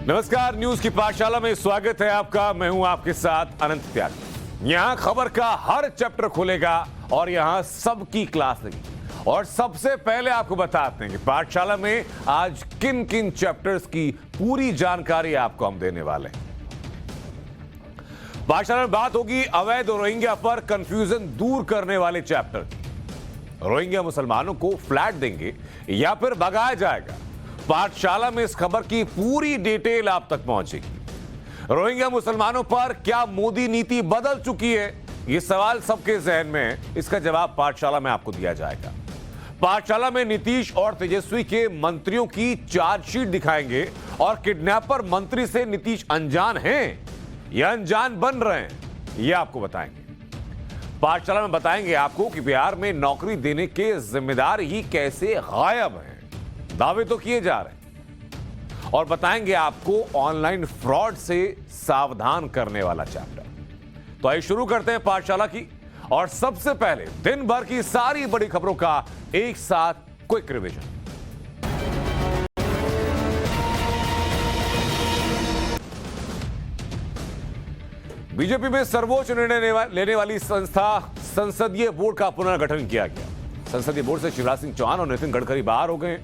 नमस्कार, न्यूज की पाठशाला में स्वागत है आपका। मैं हूं आपके साथ अनंत त्यागी। यहां खबर का हर चैप्टर खुलेगा और यहां सबकी क्लास लगी। और सबसे पहले आपको बताते हैं कि पाठशाला में आज किन किन चैप्टर्स की पूरी जानकारी आपको हम देने वाले हैं। पाठशाला में बात होगी अवैध रोहिंग्या पर कंफ्यूजन दूर करने वाले चैप्टर की। रोहिंग्या मुसलमानों को फ्लैट देंगे या फिर भगाया जाएगा, पाठशाला में इस खबर की पूरी डिटेल आप तक पहुंचेगी। रोहिंग्या मुसलमानों पर क्या मोदी नीति बदल चुकी है, यह सवाल सबके जहन में है। इसका जवाब पाठशाला में आपको दिया जाएगा। पाठशाला में नीतीश और तेजस्वी के मंत्रियों की चार्जशीट दिखाएंगे और किडनैपर मंत्री से नीतीश अनजान हैं या अनजान बन रहे हैं, यह आपको बताएंगे। पाठशाला में बताएंगे आपको कि बिहार में नौकरी देने के जिम्मेदार ही कैसे गायब हैं। दावे तो किए जा रहे हैं। और बताएंगे आपको ऑनलाइन फ्रॉड से सावधान करने वाला चैप्टर। तो आइए शुरू करते हैं पाठशाला की। और सबसे पहले दिन भर की सारी बड़ी खबरों का एक साथ क्विक रिवीजन। बीजेपी में सर्वोच्च निर्णय लेने वाली संस्था संसदीय बोर्ड का पुनर्गठन किया गया। संसदीय बोर्ड से शिवराज सिंह चौहान और नितिन गडकरी बाहर हो गए।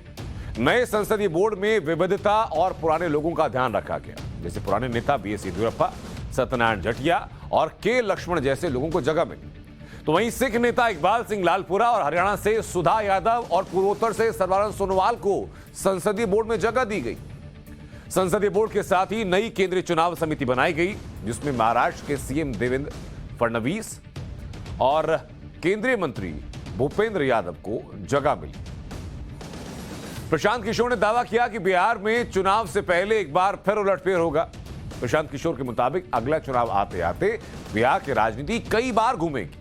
नए संसदीय बोर्ड में विविधता और पुराने लोगों का ध्यान रखा गया, जैसे पुराने नेता बीएस येदियुरप्पा, सत्यनारायण जटिया और के लक्ष्मण जैसे लोगों को जगह मिली। तो वहीं सिख नेता इकबाल सिंह लालपुरा और हरियाणा से सुधा यादव और पूर्वोत्तर से सर्बानंद सोनोवाल को संसदीय बोर्ड में जगह दी गई। संसदीय बोर्ड के साथ ही नई केंद्रीय चुनाव समिति बनाई गई, जिसमें महाराष्ट्र के सीएम देवेंद्र फडणवीस और केंद्रीय मंत्री भूपेंद्र यादव को जगह मिली। प्रशांत किशोर ने दावा किया कि बिहार में चुनाव से पहले एक बार फिर उलटफेर होगा। प्रशांत किशोर के मुताबिक अगला चुनाव आते आते बिहार की राजनीति कई बार घूमेगी।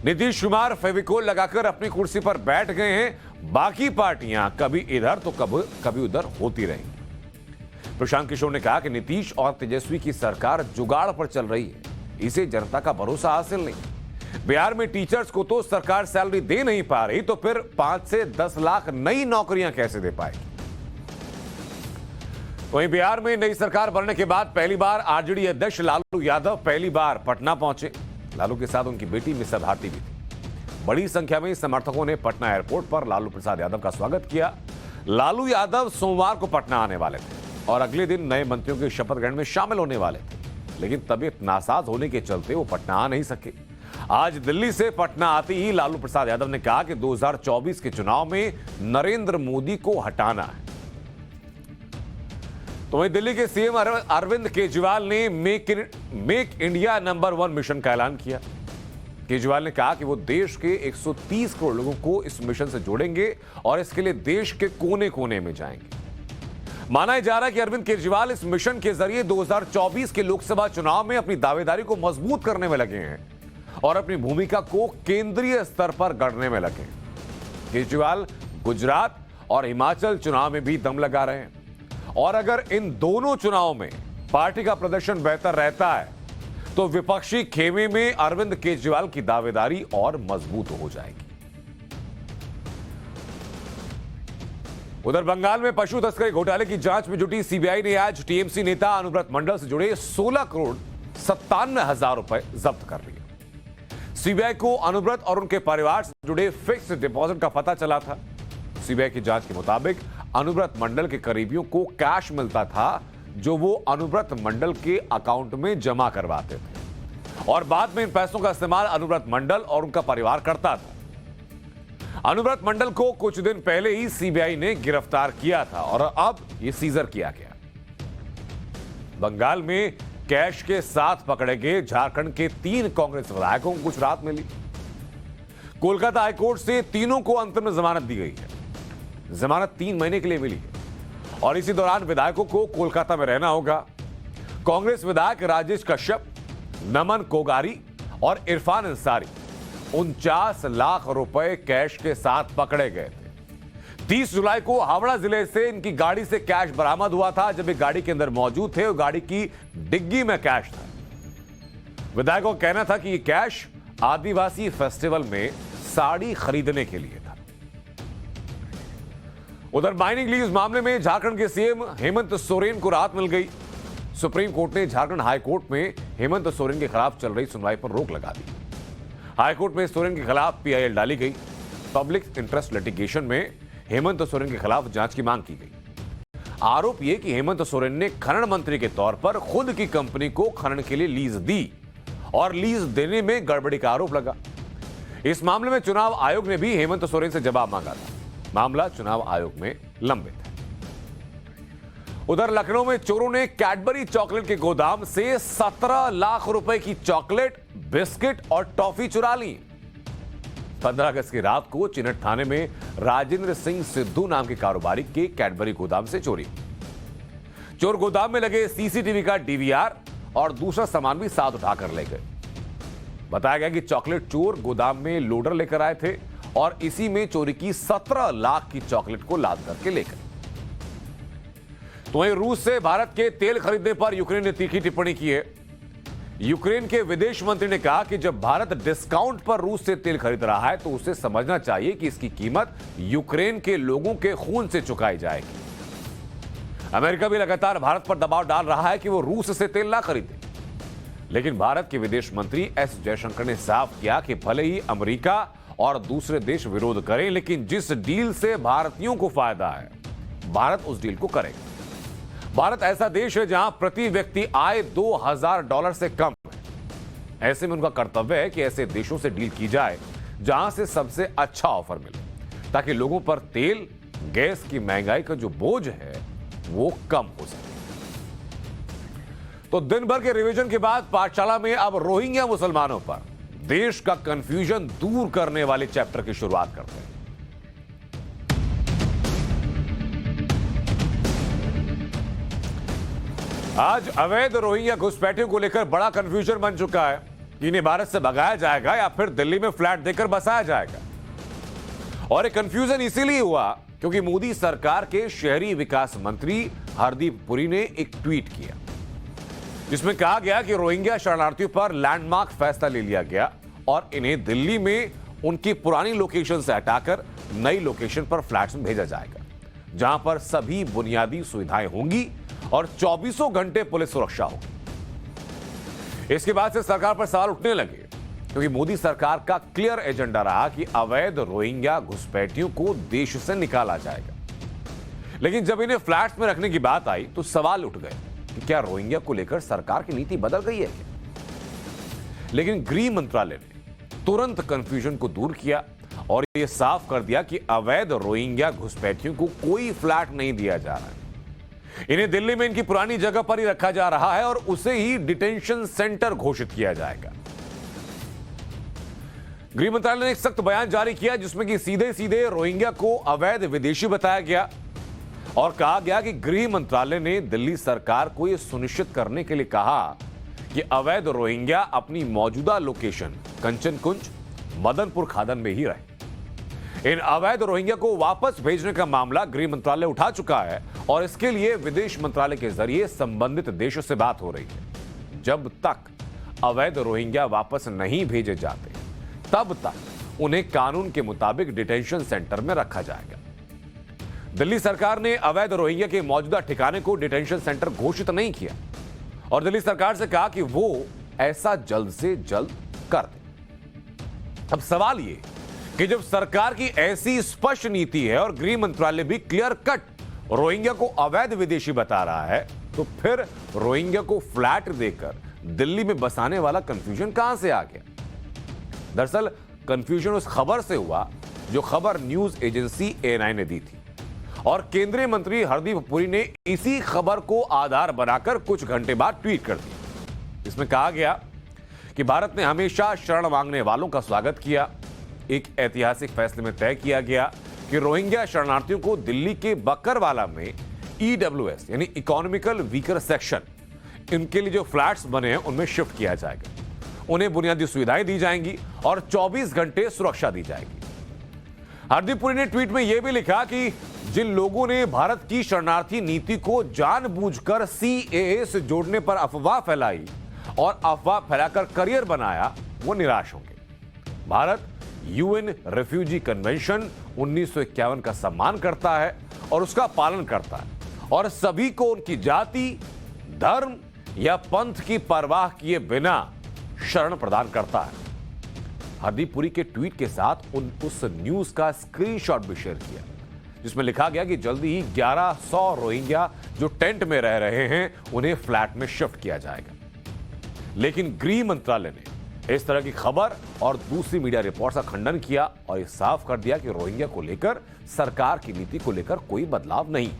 नीतीश कुमार फेविकोल लगाकर अपनी कुर्सी पर बैठ गए हैं, बाकी पार्टियां कभी इधर तो कभी उधर होती रहेंगी। प्रशांत किशोर ने कहा कि नीतीश और तेजस्वी की सरकार जुगाड़ पर चल रही है, इसे जनता का भरोसा हासिल नहीं। बिहार में टीचर्स को तो सरकार सैलरी दे नहीं पा रही, तो फिर 5 से 10 लाख नई नौकरियां कैसे दे पाएगी। वहीं बिहार में नई सरकार बनने के बाद पहली बार आरजेडी अध्यक्ष लालू यादव पहली बार पटना पहुंचे। लालू के साथ उनकी बेटी मिसा भारती भी थी। बड़ी संख्या में समर्थकों ने पटना एयरपोर्ट पर लालू प्रसाद यादव का स्वागत किया। लालू यादव सोमवार को पटना आने वाले थे और अगले दिन नए मंत्रियों के शपथ ग्रहण में शामिल होने वाले थे, लेकिन तबीयत नासाज होने के चलते वो पटना आ नहीं सके। आज दिल्ली से पटना आते ही लालू प्रसाद यादव ने कहा कि 2024 के चुनाव में नरेंद्र मोदी को हटाना है। तो वहीं दिल्ली के सीएम अरविंद केजरीवाल ने मेक इंडिया नंबर 1 मिशन का ऐलान किया। केजरीवाल ने कहा कि वो देश के 130 करोड़ लोगों को इस मिशन से जोड़ेंगे और इसके लिए देश के कोने कोने में जाएंगे। माना जा रहा है कि अरविंद केजरीवाल इस मिशन के जरिए 2024 के लोकसभा चुनाव में अपनी दावेदारी को मजबूत करने में लगे हैं और अपनी भूमिका को केंद्रीय स्तर पर गढ़ने में लगे। केजरीवाल गुजरात और हिमाचल चुनाव में भी दम लगा रहे हैं और अगर इन दोनों चुनावों में पार्टी का प्रदर्शन बेहतर रहता है तो विपक्षी खेमे में अरविंद केजरीवाल की दावेदारी और मजबूत हो जाएगी। उधर बंगाल में पशु तस्करी घोटाले की जांच में जुटी सीबीआई ने आज टीएमसी नेता अनुव्रत मंडल से जुड़े 16 करोड़ 57 हजार रुपए जब्त कर लिए। सीबीआई को अनुव्रत और उनके परिवार से जुड़े फिक्स्ड डिपॉजिट का पता चला था। सीबीआई की जांच के मुताबिक अनुव्रत मंडल के करीबियों को कैश मिलता था, जो वो अनुव्रत मंडल के अकाउंट में जमा करवाते थे और बाद में इन पैसों का इस्तेमाल अनुव्रत मंडल और उनका परिवार करता था। अनुव्रत मंडल को कुछ दिन पहले ही सीबीआई ने गिरफ्तार किया था और अब ये सीजर किया गया। बंगाल में कैश के साथ पकड़े गए झारखंड के 3 कांग्रेस विधायकों को कुछ राहत मिली। कोलकाता हाईकोर्ट से तीनों को अंतरिम जमानत दी गई है। जमानत 3 महीने के लिए मिली है और इसी दौरान विधायकों को कोलकाता में रहना होगा। कांग्रेस विधायक राजेश कश्यप, नमन कोगारी और इरफान अंसारी 49 लाख रुपए कैश के साथ पकड़े गए थे। 30 जुलाई को हावड़ा जिले से इनकी गाड़ी से कैश बरामद हुआ था। जब ये गाड़ी के अंदर मौजूद थे, गाड़ी की डिग्गी में कैश था। विधायकों का कहना था कि ये कैश आदिवासी फेस्टिवल में साड़ी खरीदने के लिए था। उधर माइनिंग लीज मामले में झारखंड के सीएम हेमंत सोरेन को राहत मिल गई। सुप्रीम कोर्ट ने झारखंड हाई कोर्ट में हेमंत सोरेन के खिलाफ चल रही सुनवाई पर रोक लगा दी। हाई कोर्ट में सोरेन के खिलाफ पीआईएल डाली गई। पब्लिक इंटरेस्ट लिटिगेशन में हेमंत सोरेन के खिलाफ जांच की मांग की गई। आरोप यह कि हेमंत सोरेन ने खनन मंत्री के तौर पर खुद की कंपनी को खनन के लिए लीज दी और लीज देने में गड़बड़ी का आरोप लगा। इस मामले में चुनाव आयोग ने भी हेमंत सोरेन से जवाब मांगा था। मामला चुनाव आयोग में लंबित है। उधर लखनऊ में चोरों ने कैडबरी चॉकलेट के गोदाम से 17 लाख रुपए की चॉकलेट, बिस्किट और टॉफी चुरा ली। 15 अगस्त की रात को चिनट थाने में राजेंद्र सिंह सिद्धू नाम के कारोबारी के कैडबरी गोदाम से चोरी। चोर गोदाम में लगे सीसीटीवी का डीवीआर और दूसरा सामान भी साथ उठाकर ले गए। बताया गया कि चॉकलेट चोर गोदाम में लोडर लेकर आए थे और इसी में चोरी की 17 लाख की चॉकलेट को लाद करके ले गए। तो वहीं रूस से भारत के तेल खरीदने पर यूक्रेन ने तीखी टिप्पणी की है। यूक्रेन के विदेश मंत्री ने कहा कि जब भारत डिस्काउंट पर रूस से तेल खरीद रहा है तो उसे समझना चाहिए कि इसकी कीमत यूक्रेन के लोगों के खून से चुकाई जाएगी। अमेरिका भी लगातार भारत पर दबाव डाल रहा है कि वो रूस से तेल ना खरीदे, लेकिन भारत के विदेश मंत्री एस जयशंकर ने साफ किया कि भले ही अमेरिका और दूसरे देश विरोध करें, लेकिन जिस डील से भारतीयों को फायदा है भारत उस डील को करेगा। भारत ऐसा देश है जहां प्रति व्यक्ति आय $2000 से कम है। ऐसे में उनका कर्तव्य है कि ऐसे देशों से डील की जाए जहां से सबसे अच्छा ऑफर मिले, ताकि लोगों पर तेल गैस की महंगाई का जो बोझ है वो कम हो सके। तो दिन भर के रिवीजन के बाद पाठशाला में अब रोहिंग्या मुसलमानों पर देश का कंफ्यूजन दूर करने वाले चैप्टर की शुरुआत करते हैं। आज अवैध रोहिंग्या घुसपैठियों को लेकर बड़ा कंफ्यूजन बन चुका है कि इन्हें भारत से भगाया जाएगा या फिर दिल्ली में फ्लैट देकर बसाया जाएगा। और ये कंफ्यूजन इसीलिए हुआ क्योंकि मोदी सरकार के शहरी विकास मंत्री हरदीप पुरी ने एक ट्वीट किया जिसमें कहा गया कि रोहिंग्या शरणार्थियों पर लैंडमार्क फैसला ले लिया गया और इन्हें दिल्ली में उनकी पुरानी लोकेशन से हटाकर नई लोकेशन पर फ्लैट्स में भेजा जाएगा, जहां पर सभी बुनियादी सुविधाएं होंगी और 24 घंटे पुलिस सुरक्षा होगी। इसके बाद से सरकार पर सवाल उठने लगे क्योंकि मोदी सरकार का क्लियर एजेंडा रहा कि अवैध रोहिंग्या घुसपैठियों को देश से निकाला जाएगा। लेकिन जब इन्हें फ्लैट्स में रखने की बात आई तो सवाल उठ गए कि क्या रोहिंग्या को लेकर सरकार की नीति बदल गई है क्या? लेकिन गृह मंत्रालय ने तुरंत कंफ्यूजन को दूर किया और यह साफ कर दिया कि अवैध रोहिंग्या घुसपैठियों को कोई फ्लैट नहीं दिया जा रहा है। इन्हें दिल्ली में इनकी पुरानी जगह पर ही रखा जा रहा है और उसे ही डिटेंशन सेंटर घोषित किया जाएगा। गृह मंत्रालय ने एक सख्त बयान जारी किया जिसमें कि सीधे सीधे रोहिंग्या को अवैध विदेशी बताया गया और कहा गया कि गृह मंत्रालय ने दिल्ली सरकार को यह सुनिश्चित करने के लिए कहा कि अवैध रोहिंग्या अपनी मौजूदा लोकेशन कंचन कुंज, मदनपुर खादन में ही रहे। इन अवैध रोहिंग्या को वापस भेजने का मामला गृह मंत्रालय उठा चुका है और इसके लिए विदेश मंत्रालय के जरिए संबंधित देशों से बात हो रही है। जब तक अवैध रोहिंग्या वापस नहीं भेजे जाते तब तक उन्हें कानून के मुताबिक डिटेंशन सेंटर में रखा जाएगा। दिल्ली सरकार ने अवैध रोहिंग्या के मौजूदा ठिकाने को डिटेंशन सेंटर घोषित नहीं किया और दिल्ली सरकार से कहा कि वो ऐसा जल्द से जल्द कर दे। अब सवाल ये कि जब सरकार की ऐसी स्पष्ट नीति है और गृह मंत्रालय भी क्लियर कट रोहिंग्या को अवैध विदेशी बता रहा है, तो फिर रोहिंग्या को फ्लैट देकर दिल्ली में बसाने वाला कंफ्यूजन कहां से आ गया? दरअसल कंफ्यूजन उस खबर से हुआ जो खबर न्यूज एजेंसी ANI ने दी थी और केंद्रीय मंत्री हरदीप पुरी ने इसी खबर को आधार बनाकर कुछ घंटे बाद ट्वीट कर दिया। इसमें कहा गया कि भारत ने हमेशा शरण मांगने वालों का स्वागत किया। एक ऐतिहासिक फैसले में तय किया गया कि रोहिंग्या शरणार्थियों को दिल्ली के बकरवाला में EWS यानी इकोनॉमिकल वीकर सेक्शन, इनके लिए जो फ्लैट्स बने हैं उनमें शिफ्ट किया जाएगा। उन्हें बुनियादी सुविधाएं दी जाएंगी और 24 घंटे सुरक्षा दी जाएगी। हरदीप पुरी ने ट्वीट में यह भी लिखा कि जिन लोगों ने भारत की शरणार्थी नीति को जानबूझकर CAA से जोड़ने पर अफवाह फैलाई और अफवाह फैलाकर करियर बनाया, वो निराश होंगे। भारत यूएन रेफ्यूजी कन्वेंशन 1951 का सम्मान करता है और उसका पालन करता है और सभी को उनकी जाति, धर्म या पंथ की परवाह किए बिना शरण प्रदान करता है। हरदीप पुरी के ट्वीट के साथ उस न्यूज का स्क्रीनशॉट भी शेयर किया जिसमें लिखा गया कि जल्दी ही 1100 रोहिंग्या जो टेंट में रह रहे हैं उन्हें फ्लैट में शिफ्ट किया जाएगा। लेकिन गृह मंत्रालय ने इस तरह की खबर और दूसरी मीडिया रिपोर्ट का खंडन किया और यह साफ कर दिया कि रोहिंग्या को लेकर सरकार की नीति को लेकर कोई बदलाव नहीं।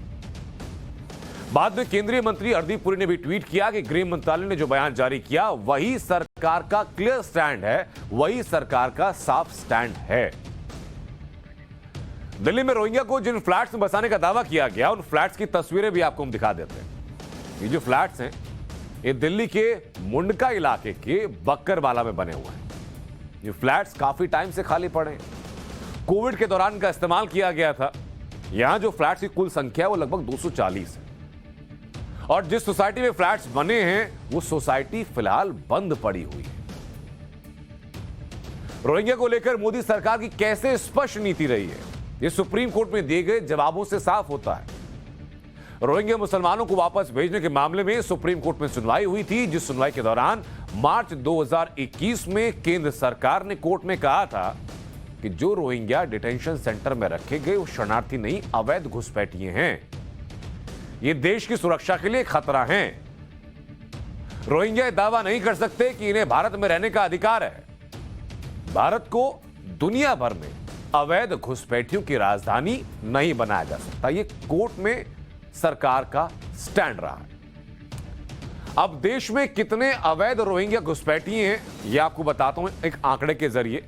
बाद में केंद्रीय मंत्री हरदीप पुरी ने भी ट्वीट किया कि गृह मंत्रालय ने जो बयान जारी किया वही सरकार का क्लियर स्टैंड है, वही सरकार का साफ स्टैंड है। दिल्ली में रोहिंग्या को जिन फ्लैट्स में बसाने का दावा किया गया उन फ्लैट्स की तस्वीरें भी आपको हम दिखा देते हैं। ये जो फ्लैट्स हैं ये दिल्ली के मुंडका इलाके के बक्करवाला में बने हुए हैं। ये फ्लैट्स काफी टाइम से खाली पड़े हैं। कोविड के दौरान का इस्तेमाल किया गया था। यहां जो फ्लैट्स की कुल संख्या है वो लगभग 240 है और जिस सोसाइटी में फ्लैट्स बने हैं वो सोसाइटी फिलहाल बंद पड़ी हुई है। रोहिंग्या को लेकर मोदी सरकार की कैसे स्पष्ट नीति रही है ये सुप्रीम कोर्ट में दिए गए जवाबों से साफ होता है। रोहिंग्या मुसलमानों को वापस भेजने के मामले में सुप्रीम कोर्ट में सुनवाई हुई थी, जिस सुनवाई के दौरान मार्च 2021 में केंद्र सरकार ने कोर्ट में कहा था कि जो रोहिंग्या डिटेंशन सेंटर में रखे गए वो शरणार्थी नहीं, अवैध घुसपैठिए हैं। ये देश की सुरक्षा के लिए खतरा हैं। रोहिंग्या दावा नहीं कर सकते कि इन्हें भारत में रहने का अधिकार है। भारत को दुनिया भर में अवैध घुसपैठियों की राजधानी नहीं बनाया जा सकता। ये कोर्ट में सरकार का स्टैंड रहा है। अब देश में कितने अवैध रोहिंग्या घुसपैठिए हैं यह आपको बताता हूं एक आंकड़े के जरिए,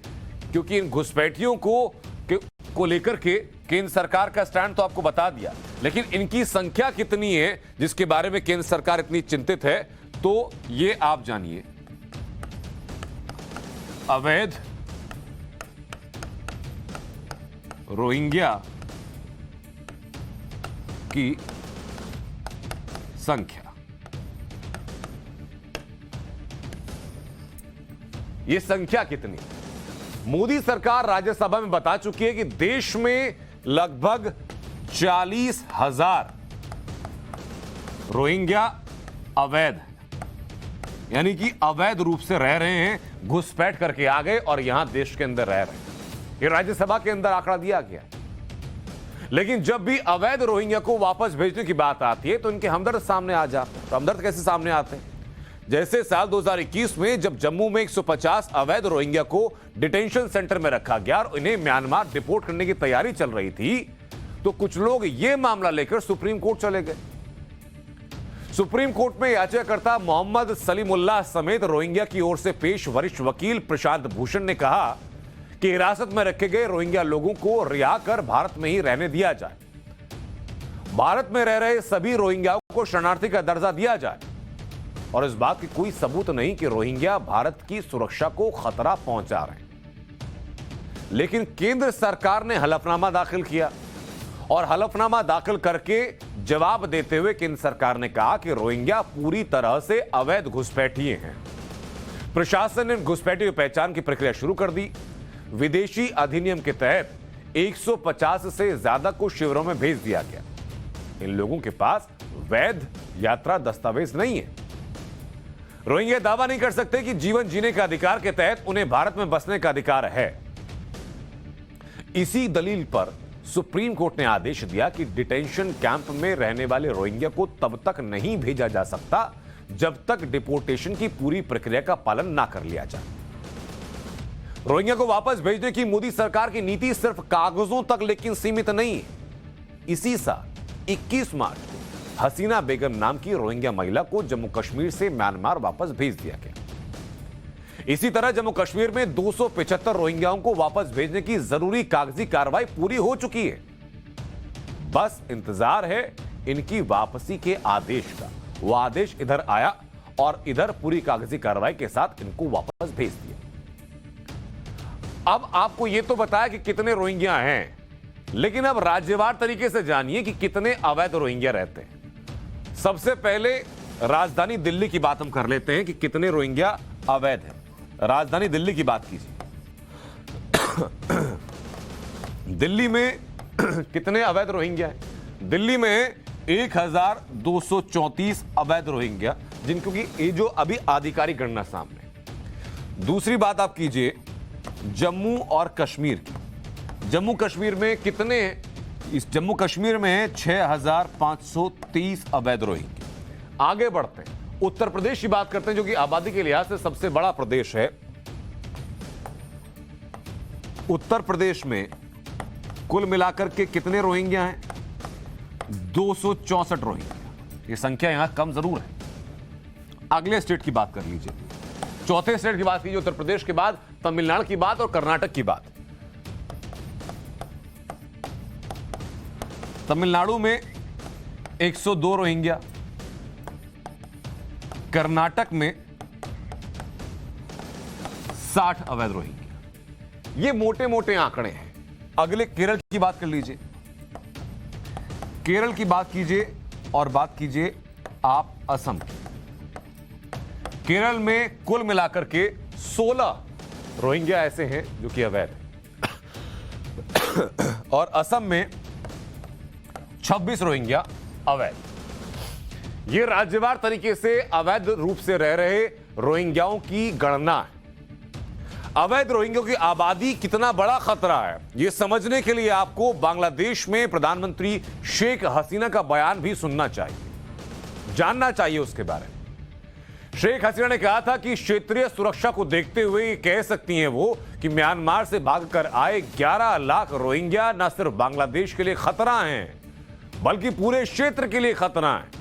क्योंकि इन घुसपैठियों को लेकर के केंद्र सरकार का स्टैंड तो आपको बता दिया, लेकिन इनकी संख्या कितनी है जिसके बारे में केंद्र सरकार इतनी चिंतित है, तो ये आप जानिए। अवैध रोहिंग्या की संख्या, यह संख्या कितनी? मोदी सरकार राज्यसभा में बता चुकी है कि देश में लगभग 40,000 रोहिंग्या अवैध, यानी कि अवैध रूप से रह रहे हैं, घुसपैठ करके आ गए और यहां देश के अंदर रह रहे हैं। यह राज्यसभा के अंदर आंकड़ा दिया गया। लेकिन जब भी अवैध रोहिंग्या को वापस भेजने की बात आती है तो इनके हमदर्द सामने आ जाते हैं। तो हमदर्द कैसे सामने आते हैं? जैसे साल 2021 में जब जम्मू में 150 अवैध रोहिंग्या को डिटेंशन सेंटर में रखा गया और इन्हें म्यांमार डिपोर्ट करने की तैयारी चल रही थी, तो कुछ लोग यह मामला लेकर सुप्रीम कोर्ट चले गए। सुप्रीम कोर्ट में याचिकाकर्ता मोहम्मद सलीमुल्लाह समेत रोहिंग्या की ओर से पेश वरिष्ठ वकील प्रशांत भूषण ने कहा कि हिरासत में रखे गए रोहिंग्या लोगों को रिहा कर भारत में ही रहने दिया जाए। भारत में रह रहे सभी रोहिंग्याओं को शरणार्थी का दर्जा दिया जाए और इस बात की कोई सबूत नहीं कि रोहिंग्या भारत की सुरक्षा को खतरा पहुंचा रहे हैं। लेकिन केंद्र सरकार ने हलफनामा दाखिल किया और हलफनामा दाखिल करके जवाब देते हुए केंद्र सरकार ने कहा कि रोहिंग्या पूरी तरह से अवैध घुसपैठिए हैं। प्रशासन ने घुसपैठियों की पहचान की प्रक्रिया शुरू कर दी। विदेशी अधिनियम के तहत 150 से ज्यादा को शिविरों में भेज दिया गया। इन लोगों के पास वैध यात्रा दस्तावेज नहीं है। रोहिंग्या दावा नहीं कर सकते कि जीवन जीने का अधिकार के तहत उन्हें भारत में बसने का अधिकार है। इसी दलील पर सुप्रीम कोर्ट ने आदेश दिया कि डिटेंशन कैंप में रहने वाले रोहिंग्या को तब तक नहीं भेजा जा सकता जब तक डिपोर्टेशन की पूरी प्रक्रिया का पालन ना कर लिया जाए। रोहिंग्या को वापस भेजने की मोदी सरकार की नीति सिर्फ कागजों तक लेकिन सीमित नहीं है। इसी साल 21 मार्च को हसीना बेगम नाम की रोहिंग्या महिला को जम्मू कश्मीर से म्यांमार वापस भेज दिया गया। इसी तरह जम्मू कश्मीर में 275 रोहिंग्याओं को वापस भेजने की जरूरी कागजी कार्रवाई पूरी हो चुकी है। बस इंतजार है इनकी वापसी के आदेश का। वो आदेश इधर आया और इधर पूरी कागजी कार्रवाई के साथ इनको वापस भेज दिया। अब आपको यह तो बताया कि कितने रोहिंग्या हैं, लेकिन अब राज्यवार तरीके से जानिए कि कितने अवैध रोहिंग्या रहते हैं। सबसे पहले राजधानी दिल्ली की बात हम कर लेते हैं कि कितने रोहिंग्या अवैध हैं। राजधानी दिल्ली की बात कीजिए। दिल्ली में कितने अवैध रोहिंग्या हैं? दिल्ली में 1234 अवैध रोहिंग्या, जिनको की ये जो अभी आधिकारिक गणना सामने। दूसरी बात आप कीजिए जम्मू और कश्मीर की। जम्मू कश्मीर में कितने हैं? इस जम्मू कश्मीर में है 6530 अवैध रोहिंग्या। आगे बढ़ते हैं, उत्तर प्रदेश की बात करते हैं, जो कि आबादी के लिहाज से सबसे बड़ा प्रदेश है। उत्तर प्रदेश में कुल मिलाकर के कितने रोहिंग्या हैं? 264 रोहिंग्या। ये संख्या यहां कम जरूर है। अगले स्टेट की बात कर लीजिए। चौथे स्टेट की बात कीजिए उत्तर प्रदेश के बाद, तमिलनाडु की बात और कर्नाटक की बात। तमिलनाडु में 102 रोहिंग्या, कर्नाटक में 60 अवैध रोहिंग्या। ये मोटे मोटे आंकड़े हैं। अगले केरल की बात कर लीजिए। केरल की बात कीजिए और बात कीजिए आप असम की। केरल में कुल मिलाकर के 16 रोहिंग्या ऐसे हैं जो कि अवैध हैं और असम में 26 रोहिंग्या अवैध। ये राज्यवार तरीके से अवैध रूप से रह रहे रोहिंग्याओं की गणना है। अवैध रोहिंग्यों की आबादी कितना बड़ा खतरा है, यह समझने के लिए आपको बांग्लादेश में प्रधानमंत्री शेख हसीना का बयान भी सुनना चाहिए, जानना चाहिए उसके बारे में। शेख हसीना ने कहा था कि क्षेत्रीय सुरक्षा को देखते हुए ये कह सकती हैं वो कि म्यांमार से भागकर आए 11 लाख रोहिंग्या न सिर्फ बांग्लादेश के लिए खतरा हैं, बल्कि पूरे क्षेत्र के लिए खतरा है।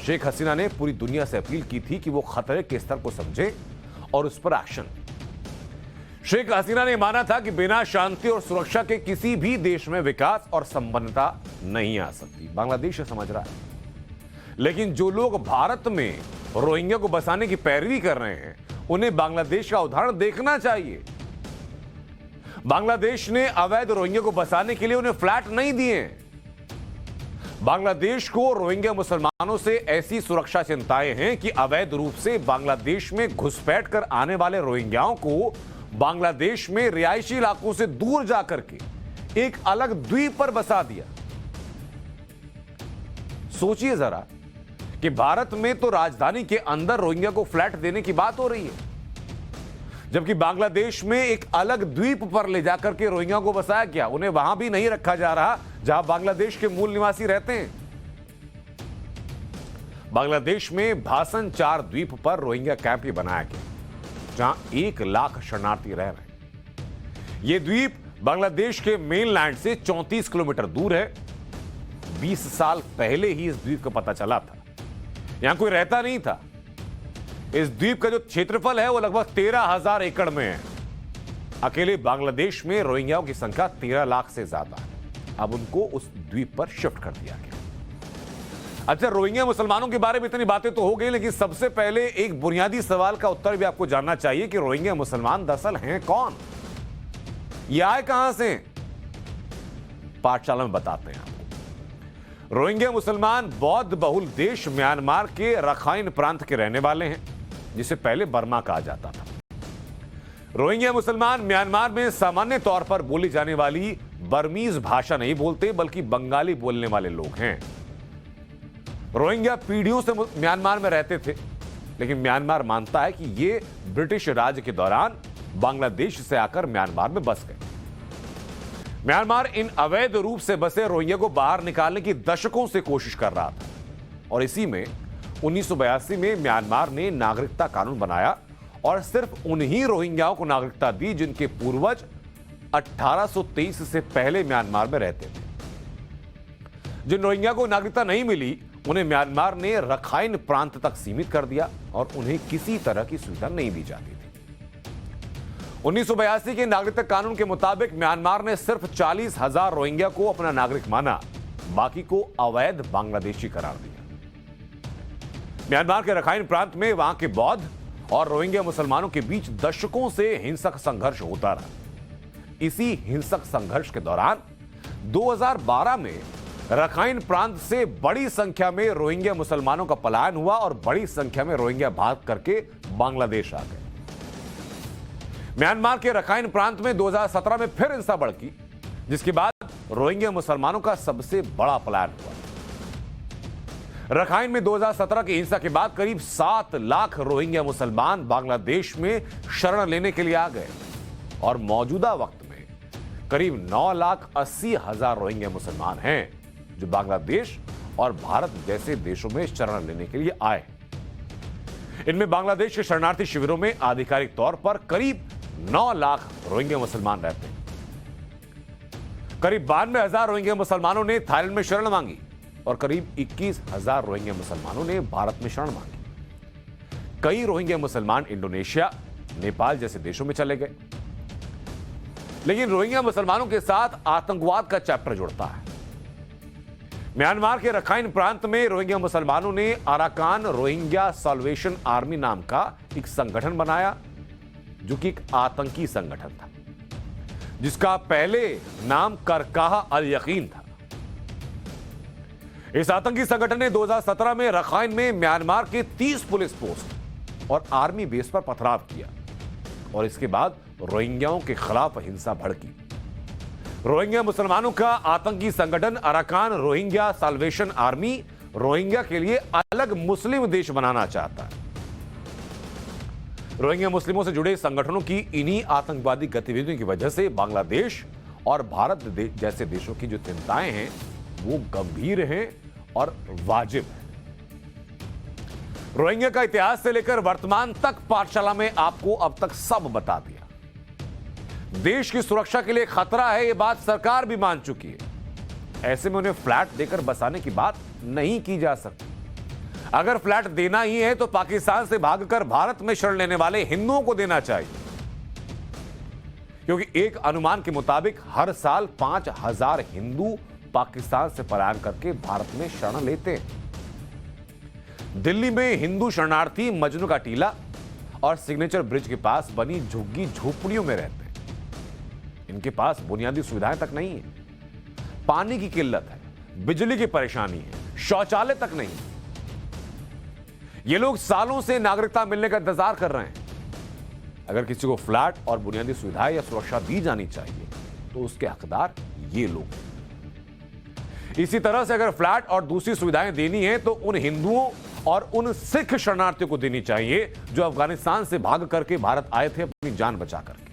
शेख हसीना ने पूरी दुनिया से अपील की थी कि वो खतरे के स्तर को समझे और उस पर एक्शन। शेख हसीना ने माना था कि बिना शांति और सुरक्षा के किसी भी देश में विकास और संपन्नता नहीं आ सकती। बांग्लादेश समझ रहा है, लेकिन जो लोग भारत में रोहिंग्या को बसाने की पैरवी कर रहे हैं, उन्हें बांग्लादेश का उदाहरण देखना चाहिए। बांग्लादेश ने अवैध रोहिंग्या को बसाने के लिए उन्हें फ्लैट नहीं दिए। बांग्लादेश को रोहिंग्या मुसलमानों से ऐसी सुरक्षा चिंताएं हैं कि अवैध रूप से बांग्लादेश में घुसपैठ कर आने वाले रोहिंग्याओं को बांग्लादेश में रिहायशी इलाकों से दूर जाकर के एक अलग द्वीप पर बसा दिया। सोचिए जरा कि भारत में तो राजधानी के अंदर रोहिंग्या को फ्लैट देने की बात हो रही है, जबकि बांग्लादेश में एक अलग द्वीप पर ले जाकर के रोहिंग्या को बसाया गया। उन्हें वहां भी नहीं रखा जा रहा जहां बांग्लादेश के मूल निवासी रहते हैं। बांग्लादेश में भासन 4 द्वीप पर रोहिंग्या कैंप ही बनाया गया, जहां 1 लाख शरणार्थी रह रहे हैं। यह द्वीप बांग्लादेश के मेनलैंड से 34 किलोमीटर दूर है। 20 साल पहले ही इस द्वीप का पता चला था। यहां कोई रहता नहीं था। इस द्वीप का जो क्षेत्रफल है वो लगभग 13,000 एकड़ में है। अकेले बांग्लादेश में रोहिंग्याओं की संख्या 13 लाख से ज्यादा है। अब उनको उस द्वीप पर शिफ्ट कर दिया गया। अच्छा, रोहिंग्या मुसलमानों के बारे में इतनी बातें तो हो गई, लेकिन सबसे पहले एक बुनियादी सवाल का उत्तर भी आपको जानना चाहिए कि रोहिंग्या मुसलमान दरअसल हैं कौन, ये आए कहां से? पाठशाला में बताते हैं आपको। रोहिंग्या मुसलमान बौद्ध बहुल देश म्यांमार के रखाइन प्रांत के रहने वाले हैं, जिसे पहले बर्मा कहा जाता था। रोहिंग्या मुसलमान म्यांमार में सामान्य तौर पर बोली जाने वाली बर्मीज भाषा नहीं बोलते, बल्कि बंगाली बोलने वाले लोग हैं। रोहिंग्या पीढ़ियों से म्यांमार में रहते थे, लेकिन म्यांमार मानता है कि ये ब्रिटिश राज के दौरान बांग्लादेश से आकर म्यांमार में बस गए। म्यांमार इन अवैध रूप से बसे रोहिंग्या को बाहर निकालने की दशकों से कोशिश कर रहा था, और इसी में 1982 में म्यांमार ने नागरिकता कानून बनाया और सिर्फ उन्हीं रोहिंग्याओं को नागरिकता दी जिनके पूर्वज 1823 से पहले म्यांमार में रहते थे। जिन रोहिंग्या को नागरिकता नहीं मिली, उन्हें म्यांमार ने रखाइन प्रांत तक सीमित कर दिया और उन्हें किसी तरह की सुविधा नहीं दी जाती थी। 1982 के नागरिकता कानून के मुताबिक म्यांमार ने सिर्फ 40,000 रोहिंग्या को अपना नागरिक माना, बाकी को अवैध बांग्लादेशी करार दिया। म्यांमार के रखाइन प्रांत में वहां के बौद्ध और रोहिंग्या मुसलमानों के बीच दशकों से हिंसक संघर्ष होता रहा। इसी हिंसक संघर्ष के दौरान 2012 में रखाइन प्रांत से बड़ी संख्या में रोहिंग्या मुसलमानों का पलायन हुआ और बड़ी संख्या में रोहिंग्या भाग करके बांग्लादेश आ गए। म्यांमार के रखाइन प्रांत में 2017 में फिर हिंसा भड़की, जिसके बाद रोहिंग्या मुसलमानों का सबसे बड़ा पलायन हुआ। रखाइन में 2017 की हिंसा के बाद करीब 7 लाख रोहिंग्या मुसलमान बांग्लादेश में शरण लेने के लिए आ गए और मौजूदा वक्त में करीब 9,80,000 रोहिंग्या मुसलमान हैं जो बांग्लादेश और भारत जैसे देशों में शरण लेने के लिए आए। इनमें बांग्लादेश के शरणार्थी शिविरों में आधिकारिक तौर पर करीब 9 लाख रोहिंग्या मुसलमान रहते हैं। करीब 92,000 रोहिंग्या मुसलमानों ने थाईलैंड में शरण मांगी और करीब 21,000 रोहिंग्या मुसलमानों ने भारत में शरण मांगी। कई रोहिंग्या मुसलमान इंडोनेशिया, नेपाल जैसे देशों में चले गए। लेकिन रोहिंग्या मुसलमानों के साथ आतंकवाद का चैप्टर जुड़ता है। म्यांमार के रखाइन प्रांत में रोहिंग्या मुसलमानों ने अराकान रोहिंग्या सॉल्वेशन आर्मी नाम का एक संगठन बनाया, जो कि एक आतंकी संगठन था, जिसका पहले नाम करकाह अल यकीन था। इस आतंकी संगठन ने 2017 में रखाइन में म्यांमार के 30 पुलिस पोस्ट और आर्मी बेस पर पथराव किया और इसके बाद रोहिंग्याओं के खिलाफ हिंसा भड़की। रोहिंग्या मुसलमानों का आतंकी संगठन Arakan Rohingya Salvation Army Rohingya के लिए अलग मुस्लिम देश बनाना चाहता है। रोहिंग्या मुस्लिमों से जुड़े संगठनों की इन्हीं आतंकवादी गतिविधियों की वजह से बांग्लादेश और भारत जैसे देशों की जो चिंताएं हैं वो गंभीर हैं और वाजिब है। रोहिंग्या का इतिहास से लेकर वर्तमान तक पाठशाला में आपको अब तक सब बता दिया। देश की सुरक्षा के लिए खतरा है, यह बात सरकार भी मान चुकी है। ऐसे में उन्हें फ्लैट देकर बसाने की बात नहीं की जा सकती। अगर फ्लैट देना ही है तो पाकिस्तान से भागकर भारत में शरण लेने वाले हिंदुओं को देना चाहिए, क्योंकि एक अनुमान के मुताबिक हर साल 5,000 हिंदू पाकिस्तान से पलायन करके भारत में शरण लेते हैं। दिल्ली में हिंदू शरणार्थी मजनू का टीला और सिग्नेचर ब्रिज के पास बनी झुग्गी झोपड़ियों में रहते हैं। इनके पास बुनियादी सुविधाएं तक नहीं है, पानी की किल्लत है, बिजली की परेशानी है, शौचालय तक नहीं। ये लोग सालों से नागरिकता मिलने का इंतजार कर रहे हैं। अगर किसी को फ्लैट और बुनियादी सुविधाएं या सुरक्षा दी जानी चाहिए तो उसके हकदार ये लोग। इसी तरह से अगर फ्लैट और दूसरी सुविधाएं देनी है तो उन हिंदुओं और उन सिख शरणार्थियों को देनी चाहिए जो अफगानिस्तान से भाग करके भारत आए थे अपनी जान बचा करके।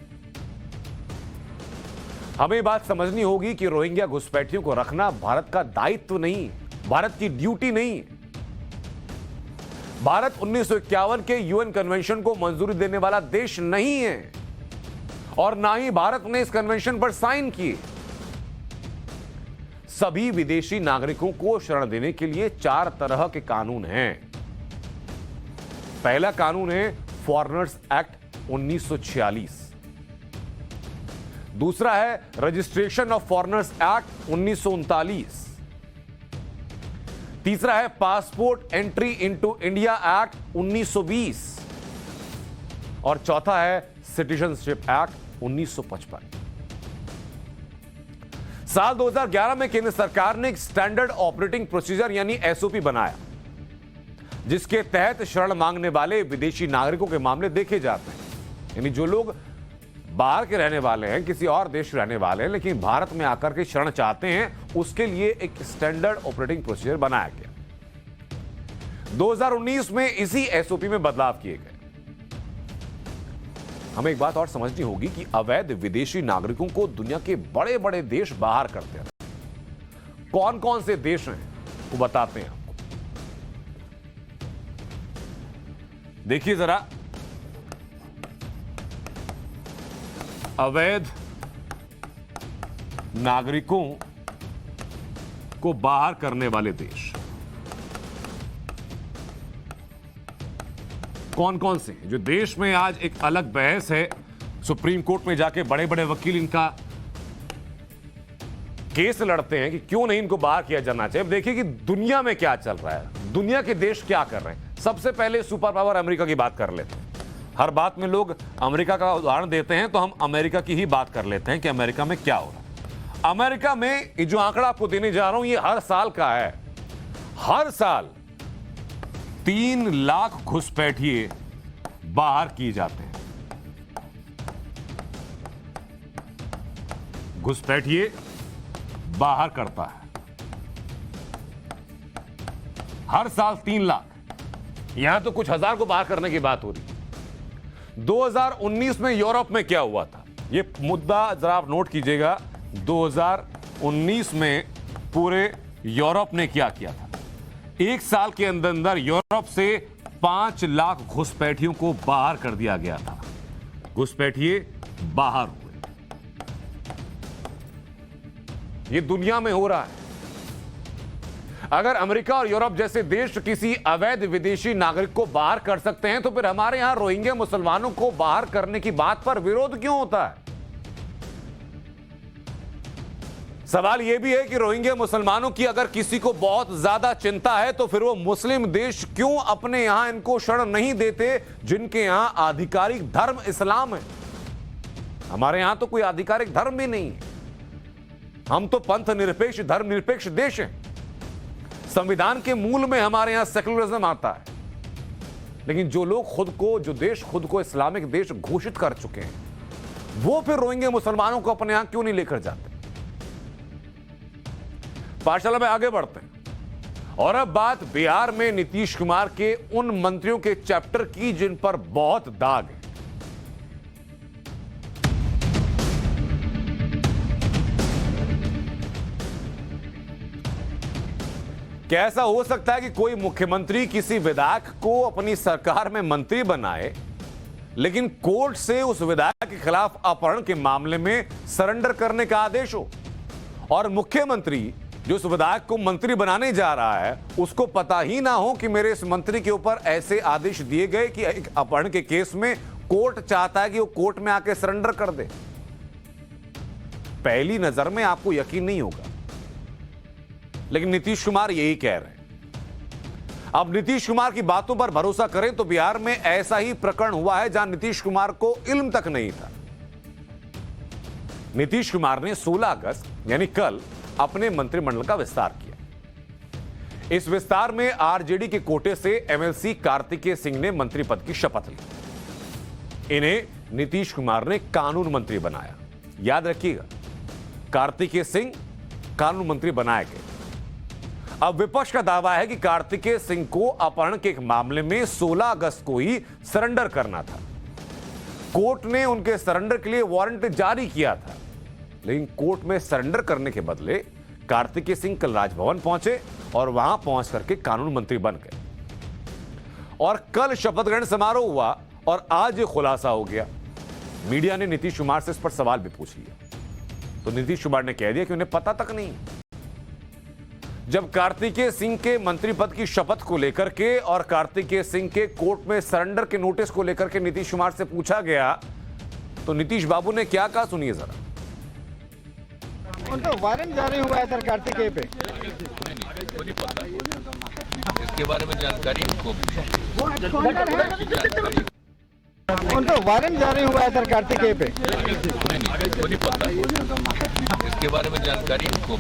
हमें बात समझनी होगी कि रोहिंग्या घुसपैठियों को रखना भारत का दायित्व नहीं, भारत की ड्यूटी नहीं। भारत 1951 के यूएन कन्वेंशन को मंजूरी देने वाला देश नहीं है और ना ही भारत ने इस कन्वेंशन पर साइन किए। सभी विदेशी नागरिकों को शरण देने के लिए 4 तरह के कानून हैं। पहला कानून है फॉरेनर्स एक्ट 1946। दूसरा है रजिस्ट्रेशन ऑफ फॉरेनर्स एक्ट 1939। तीसरा है passport entry into India act 1920 और चौथा है सिटीजनशिप एक्ट 1955। साल 2011 में केंद्र सरकार ने एक स्टैंडर्ड ऑपरेटिंग प्रोसीजर यानी एसओपी बनाया, जिसके तहत शरण मांगने वाले विदेशी नागरिकों के मामले देखे जाते हैं। यानी जो लोग बाहर के रहने वाले हैं, किसी और देश रहने वाले हैं, लेकिन भारत में आकर के शरण चाहते हैं, उसके लिए एक स्टैंडर्ड ऑपरेटिंग प्रोसीजर बनाया गया। 2019 में इसी एसओपी में बदलाव किए गए। हमें एक बात और समझनी होगी कि अवैध विदेशी नागरिकों को दुनिया के बड़े बड़े देश बाहर करते हैं। कौन कौन से देश हैं वो बताते हैं आपको। देखिए जरा, अवैध नागरिकों को बाहर करने वाले देश कौन कौन से हैं? जो देश में आज एक अलग बहस है, सुप्रीम कोर्ट में जाके बड़े बड़े वकील इनका केस लड़ते हैं कि क्यों नहीं इनको बाहर किया जाना चाहिए। अब देखिए कि दुनिया में क्या चल रहा है, दुनिया के देश क्या कर रहे हैं। सबसे पहले सुपर पावर अमेरिका की बात कर लेते हैं। हर बात में लोग अमेरिका का उदाहरण देते हैं, तो हम अमेरिका की ही बात कर लेते हैं कि अमेरिका में क्या हो रहा है। अमेरिका में ये जो आंकड़ा आपको देने जा रहा हूं, ये हर साल का है। हर साल 3 लाख घुसपैठिए बाहर किए जाते हैं। घुसपैठिए बाहर करता है। हर साल 3 लाख, यहां तो कुछ हजार को बाहर करने की बात हो रही। 2019 में यूरोप में क्या हुआ था, यह मुद्दा जरा आप नोट कीजिएगा। 2019 में पूरे यूरोप ने क्या किया था? एक साल के अंदर अंदर यूरोप से 5 लाख घुसपैठियों को बाहर कर दिया गया था। घुसपैठिए बाहर हुए। यह दुनिया में हो रहा है। अगर अमेरिका और यूरोप जैसे देश किसी अवैध विदेशी नागरिक को बाहर कर सकते हैं, तो फिर हमारे यहां रोहिंग्या मुसलमानों को बाहर करने की बात पर विरोध क्यों होता है? सवाल यह भी है कि रोहिंग्या मुसलमानों की अगर किसी को बहुत ज्यादा चिंता है, तो फिर वो मुस्लिम देश क्यों अपने यहां इनको शरण नहीं देते, जिनके यहां आधिकारिक धर्म इस्लाम है? हमारे यहां तो कोई आधिकारिक धर्म भी नहीं है। हम तो पंथ निरपेक्ष, धर्म निरपेक्ष देश हैं। संविधान के मूल में हमारे यहां सेकुलरिज्म आता है। लेकिन जो लोग खुद को, जो देश खुद को इस्लामिक देश घोषित कर चुके हैं, वो फिर रोहिंग्या मुसलमानों को अपने यहां क्यों नहीं लेकर जाते? पाठशाला में आगे बढ़ते हैं और अब बात बिहार में नीतीश कुमार के उन मंत्रियों के चैप्टर की जिन पर बहुत दाग है। क्या ऐसा हो सकता है कि कोई मुख्यमंत्री किसी विधायक को अपनी सरकार में मंत्री बनाए, लेकिन कोर्ट से उस विधायक के खिलाफ अपहरण के मामले में सरेंडर करने का आदेश हो, और मुख्यमंत्री जो उस विधायक को मंत्री बनाने जा रहा है उसको पता ही ना हो कि मेरे इस मंत्री के ऊपर ऐसे आदेश दिए गए कि एक अपहरण के केस में कोर्ट चाहता है कि वो कोर्ट में आके सरेंडर कर दे? पहली नजर में आपको यकीन नहीं होगा, लेकिन नीतीश कुमार यही कह रहे हैं। अब नीतीश कुमार की बातों पर भरोसा करें तो बिहार में ऐसा ही प्रकरण हुआ है जहां नीतीश कुमार को इल्म तक नहीं था। नीतीश कुमार ने 16 अगस्त यानी कल अपने मंत्रिमंडल का विस्तार किया। इस विस्तार में आरजेडी के कोटे से एमएलसी कार्तिकेय सिंह ने मंत्री पद की शपथ ली। इन्हें नीतीश कुमार ने कानून मंत्री बनाया। याद रखिएगा, कार्तिकेय सिंह कानून मंत्री बनाए गए। अब विपक्ष का दावा है कि कार्तिकेय सिंह को अपहरण के एक मामले में 16 अगस्त को ही सरेंडर करना था। कोर्ट ने उनके सरेंडर के लिए वारंट जारी किया था, लेकिन कोर्ट में सरेंडर करने के बदले कार्तिकेय सिंह कल राजभवन पहुंचे और वहां पहुंच करके कानून मंत्री बन गए। और कल शपथ ग्रहण समारोह हुआ और आज ये खुलासा हो गया। मीडिया ने नीतीश कुमार से इस पर सवाल भी पूछ लिया, तो नीतीश कुमार ने कह दिया कि उन्हें पता तक नहीं। जब कार्तिकेय सिंह के मंत्री पद की शपथ को लेकर के और कार्तिकेय सिंह के कोर्ट में सरेंडर के नोटिस को लेकर के नीतीश कुमार से पूछा गया, तो नीतीश बाबू ने क्या कहा, सुनिए जरा। उनका वारंट जारी हुआ है सर कार्तिकेय पे, इसके बारे में जानकारी इनको उनका वारंट जारी हुआ है सर कार्तिकेय पे, नहीं पता, इसके बारे में जानकारी इनको।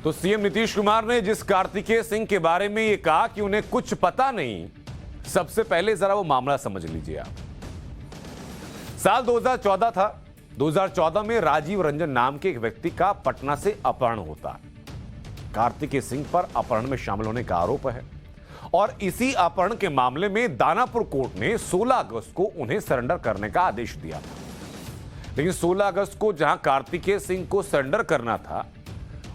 तो सीएम नीतीश कुमार ने जिस कार्तिकेय सिंह के बारे में यह कहा कि उन्हें कुछ पता नहीं, सबसे पहले जरा वो मामला समझ लीजिए आप। साल 2014 था। 2014 में राजीव रंजन नाम के एक व्यक्ति का पटना से अपहरण होता है। कार्तिकेय सिंह पर अपहरण में शामिल होने का आरोप है और इसी अपहरण के मामले में दानापुर कोर्ट ने 16 अगस्त को उन्हें सरेंडर करने का आदेश दिया था। लेकिन 16 अगस्त को जहां कार्तिकेय सिंह को सरेंडर करना था,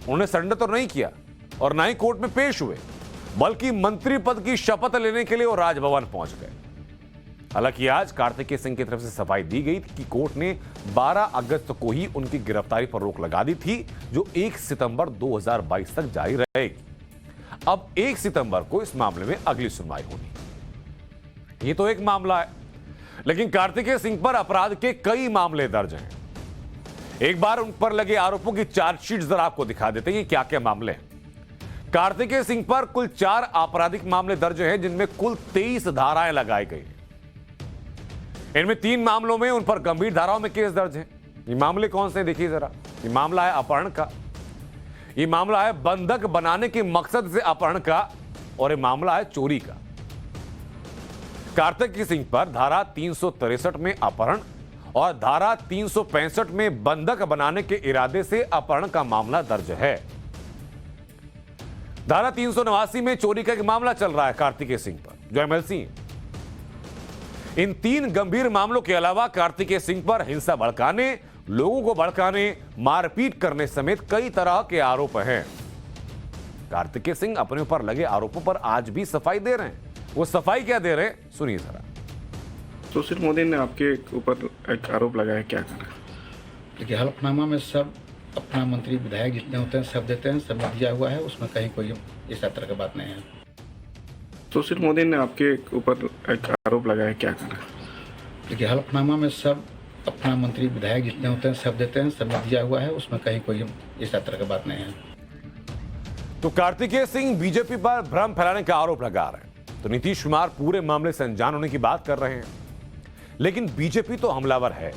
उन्होंने सरेंडर तो नहीं किया और ना ही कोर्ट में पेश हुए, बल्कि मंत्री पद की शपथ लेने के लिए वो राजभवन पहुंच गए। हालांकि आज कार्तिकेय सिंह की तरफ से सफाई दी गई कि कोर्ट ने 12 अगस्त को ही उनकी गिरफ्तारी पर रोक लगा दी थी, जो 1 सितंबर 2022 तक जारी रहेगी। अब 1 सितंबर को इस मामले में अगली सुनवाई होगी। ये तो एक मामला है, लेकिन कार्तिकेय सिंह पर अपराध के कई मामले दर्ज हैं। एक बार उन पर लगे आरोपों की चार्जशीट जरा आपको दिखा देते हैं क्या क्या मामले हैं। कार्तिकेय सिंह पर कुल 4 आपराधिक मामले दर्ज हैं, जिनमें कुल 23 धाराएं लगाई गई। इनमें 3 मामलों में उन पर गंभीर धाराओं में केस दर्ज हैं। ये मामले कौन से देखिए जरा। ये मामला है अपहरण का, ये मामला है बंधक बनाने के मकसद से अपहरण का, और ये मामला है चोरी का। कार्तिक सिंह पर धारा 363 में अपहरण और धारा 365 में बंधक बनाने के इरादे से अपहरण का मामला दर्ज है। धारा 389 में चोरी का एक मामला चल रहा है कार्तिकेय सिंह पर, जो एमएलसी हैं। इन 3 गंभीर मामलों के अलावा कार्तिकेय सिंह पर हिंसा भड़काने, लोगों को भड़काने, मारपीट करने समेत कई तरह के आरोप हैं। कार्तिकेय सिंह अपने ऊपर लगे आरोपों पर आज भी सफाई दे रहे हैं। वो सफाई क्या दे रहे हैं, सुनिए जरा। सुशील मोदी ने आपके ऊपर एक आरोप लगाया, क्या करें? देखिए, हलफनामा में सब अपना मंत्री विधायक जितने होते हैं सब देते हैं, सब दिया हुआ है, उसमें कहीं कोई इस तरह का बात नहीं है। सुशील मोदी ने आपके ऊपर एक आरोप लगाया, क्या करें? देखिए, हलफनामा में सब अपना मंत्री विधायक जितने होते हैं सब देते हैं, सब दिया हुआ है, उसमें कहीं कोई इस तरह का बात नहीं है। तो कार्तिकेय सिंह बीजेपी पर भ्रम फैलाने का आरोप लगा रहे हैं, तो नीतीश कुमार पूरे मामले से अनजान होने की बात कर रहे हैं। लेकिन बीजेपी तो हमलावर है।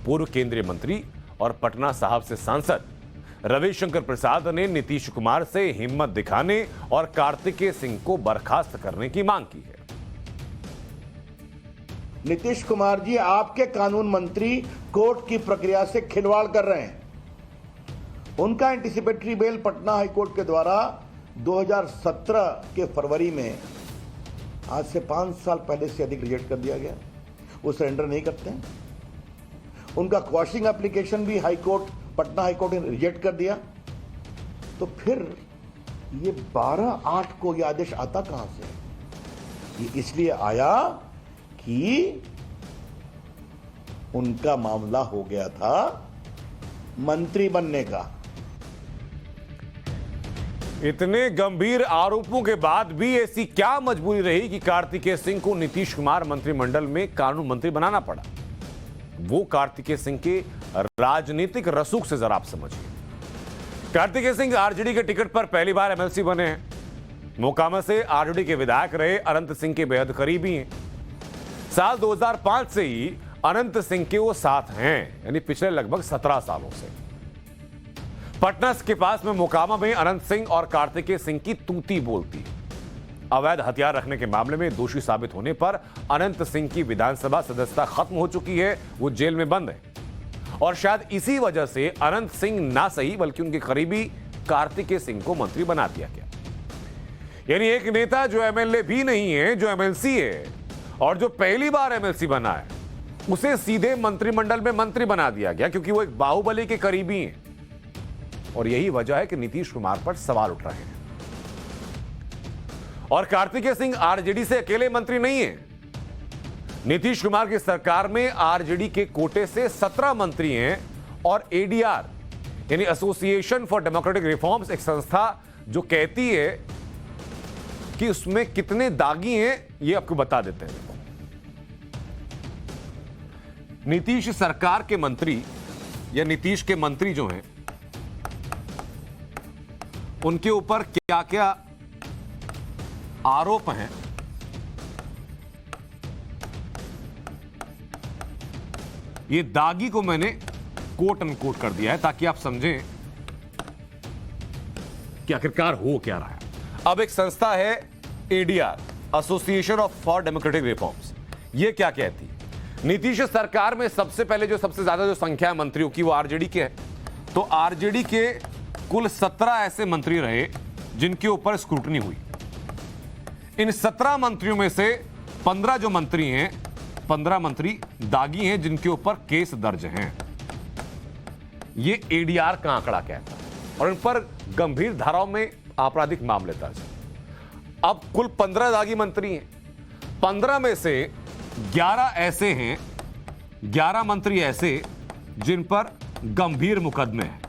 पूर्व केंद्रीय मंत्री और पटना साहब से सांसद रविशंकर प्रसाद ने नीतीश कुमार से हिम्मत दिखाने और कार्तिकेय सिंह को बर्खास्त करने की मांग की है। नीतीश कुमार जी, आपके कानून मंत्री कोर्ट की प्रक्रिया से खिलवाड़ कर रहे हैं। उनका एंटीसिपेटरी बेल पटना हाईकोर्ट के द्वारा 2017 के फरवरी में, आज से 5 साल पहले से अधिक, रिजेक्ट कर दिया गया। वो सरेंडर नहीं करते हैं। उनका क्वाशिंग एप्लीकेशन भी हाईकोर्ट, पटना हाईकोर्ट ने रिजेक्ट कर दिया। तो फिर ये 12/8 को ये आदेश आता कहां से? ये इसलिए आया कि उनका मामला हो गया था मंत्री बनने का। इतने गंभीर आरोपों के बाद भी ऐसी क्या मजबूरी रही कि कार्तिकेय सिंह को नीतीश कुमार मंत्रिमंडल में कानून मंत्री बनाना पड़ा? वो कार्तिकेय सिंह के राजनीतिक रसूख से जरा आप समझिए। कार्तिकेय सिंह आरजेडी के टिकट पर पहली बार एमएलसी बने हैं। मोकामा से आरजेडी के विधायक रहे, अनंत सिंह के बेहद करीबी हैं। साल 2005 से ही अनंत सिंह के वो साथ हैं, यानी पिछले लगभग 17 सालों से। पटना के पास में मोकामा में अनंत सिंह और कार्तिकेय सिंह की तूती बोलती। अवैध हथियार रखने के मामले में दोषी साबित होने पर अनंत सिंह की विधानसभा सदस्यता खत्म हो चुकी है, वो जेल में बंद है। और शायद इसी वजह से अनंत सिंह ना सही बल्कि उनके करीबी कार्तिकेय सिंह को मंत्री बना दिया गया। यानी एक नेता जो एमएलए भी नहीं है, जो एमएलसी है और जो पहली बार एमएलसी बना है, उसे सीधे मंत्रिमंडल में मंत्री बना दिया गया, क्योंकि वो एक बाहुबली के करीबी हैं। और यही वजह है कि नीतीश कुमार पर सवाल उठ रहे हैं। और कार्तिकेय सिंह आरजेडी से अकेले मंत्री नहीं है। नीतीश कुमार की सरकार में आरजेडी के कोटे से 17 मंत्री हैं और एडीआर यानी एसोसिएशन फॉर डेमोक्रेटिक रिफॉर्म्स, एक संस्था जो कहती है कि उसमें कितने दागी हैं, ये आपको बता देते हैं। नीतीश सरकार के मंत्री या नीतीश के मंत्री जो हैं, उनके ऊपर क्या क्या आरोप हैं, ये दागी को मैंने कोट अनकोट कर दिया है ताकि आप समझें कि आखिरकार हो क्या रहा है। अब एक संस्था है ADR, association of for democratic reforms, ये क्या कहती है? नीतीश सरकार में सबसे पहले जो सबसे ज्यादा जो संख्या है मंत्रियों की, वो आरजेडी के है। तो आरजेडी के कुल 17 ऐसे मंत्री रहे जिनके ऊपर स्क्रूटनी हुई। इन 17 मंत्रियों में से 15 जो मंत्री हैं, 15 मंत्री दागी हैं जिनके ऊपर केस दर्ज हैं। ये एडीआर का आंकड़ा कहता है और इन पर गंभीर धाराओं में आपराधिक मामले दर्ज हैं। अब कुल 15 दागी मंत्री हैं। 15 में से 11 ऐसे हैं, 11 मंत्री ऐसे जिन पर गंभीर मुकदमे हैं,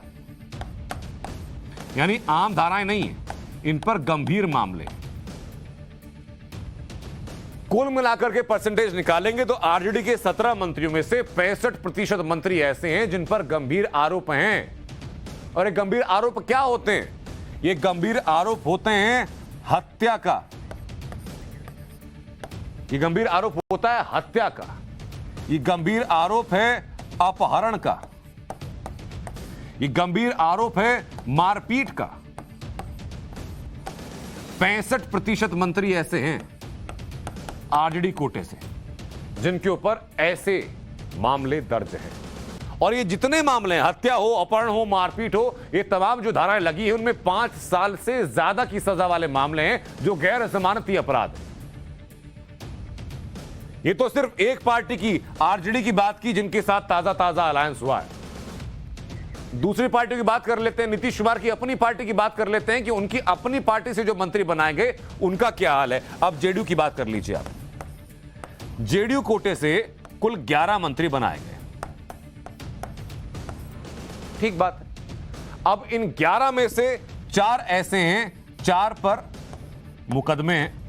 यानी आम धाराएं नहीं है, इन पर गंभीर मामले। कुल मिलाकर के परसेंटेज निकालेंगे तो आरजेडी के 17 मंत्रियों में से 65% मंत्री ऐसे हैं जिन पर गंभीर आरोप हैं। और ये गंभीर आरोप क्या होते हैं? ये गंभीर आरोप होते हैं हत्या का। ये गंभीर आरोप होता है हत्या का। ये गंभीर आरोप है अपहरण का। ये गंभीर आरोप है मारपीट का। 65% मंत्री ऐसे हैं आरजेडी कोटे से, जिनके ऊपर ऐसे मामले दर्ज हैं। और ये जितने मामले हैं, हत्या हो, अपहरण हो, मारपीट हो, ये तमाम जो धाराएं लगी हैं उनमें 5 साल से ज्यादा की सजा वाले मामले हैं, जो गैर जमानती अपराध हैं। ये तो सिर्फ एक पार्टी की, आरजेडी की बात की, जिनके साथ ताजा ताजा अलायंस हुआ है। दूसरी पार्टी की बात कर लेते हैं, नीतीश कुमार की अपनी पार्टी की बात कर लेते हैं कि उनकी अपनी पार्टी से जो मंत्री बनाए गए उनका क्या हाल है। अब जेडीयू की बात कर लीजिए आप। जेडीयू कोटे से कुल 11 मंत्री बनाए गए, ठीक बात है। अब इन 11 में से 4 ऐसे हैं, 4 पर मुकदमे हैं।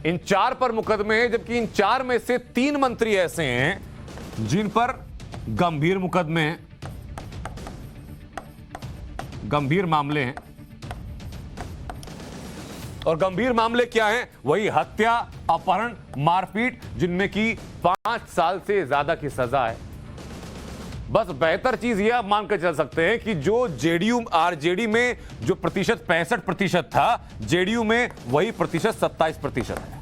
इन 4 पर मुकदमे हैं, जबकि इन 4 में से 3 मंत्री ऐसे हैं जिन पर गंभीर मुकदमे हैं, गंभीर मामले हैं। और गंभीर मामले क्या हैं? वही हत्या, अपहरण, मारपीट, जिनमें की 5 साल से ज्यादा की सजा है। बस बेहतर चीज यह आप मान कर चल सकते हैं कि जो जेडीयू आरजेडी में जो प्रतिशत 65% था, जेडीयू में वही प्रतिशत 27% है।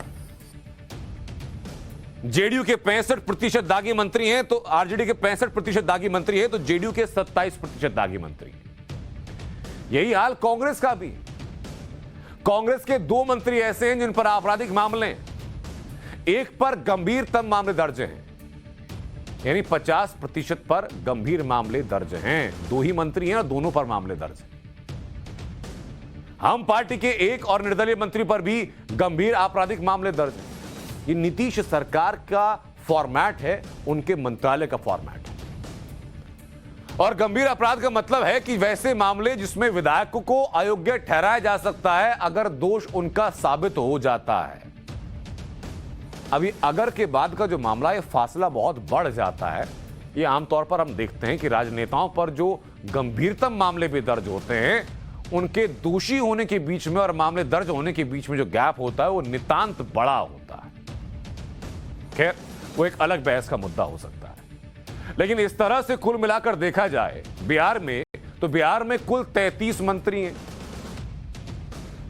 जेडीयू के 65% दागी मंत्री हैं, तो आरजेडी के 65% दागी मंत्री हैं, तो जेडीयू के 27% दागी मंत्री हैं। यही हाल कांग्रेस का भी। कांग्रेस के 2 मंत्री ऐसे हैं जिन पर आपराधिक मामले हैं, एक पर गंभीरतम मामले दर्ज हैं, यानी 50% पर गंभीर मामले दर्ज हैं। 2 ही मंत्री हैं और दोनों पर मामले दर्ज हैं। हम पार्टी के एक और निर्दलीय मंत्री पर भी गंभीर आपराधिक मामले दर्ज हैं। ये नीतीश सरकार का फॉर्मेट है, उनके मंत्रालय का फॉर्मेट है। और गंभीर अपराध का मतलब है कि वैसे मामले जिसमें विधायकों को अयोग्य ठहराया जा सकता है अगर दोष उनका साबित हो जाता है। अभी अगर के बाद का जो मामला है, फासला बहुत बढ़ जाता है। ये आमतौर पर हम देखते हैं कि राजनेताओं पर जो गंभीरतम मामले भी दर्ज होते हैं, उनके दोषी होने के बीच में और मामले दर्ज होने के बीच में जो गैप होता है वो नितांत बड़ा होता है। खैर, वो एक अलग बहस का मुद्दा हो सकता है। लेकिन इस तरह से कुल मिलाकर देखा जाए बिहार में, तो बिहार में कुल 33 मंत्री हैं।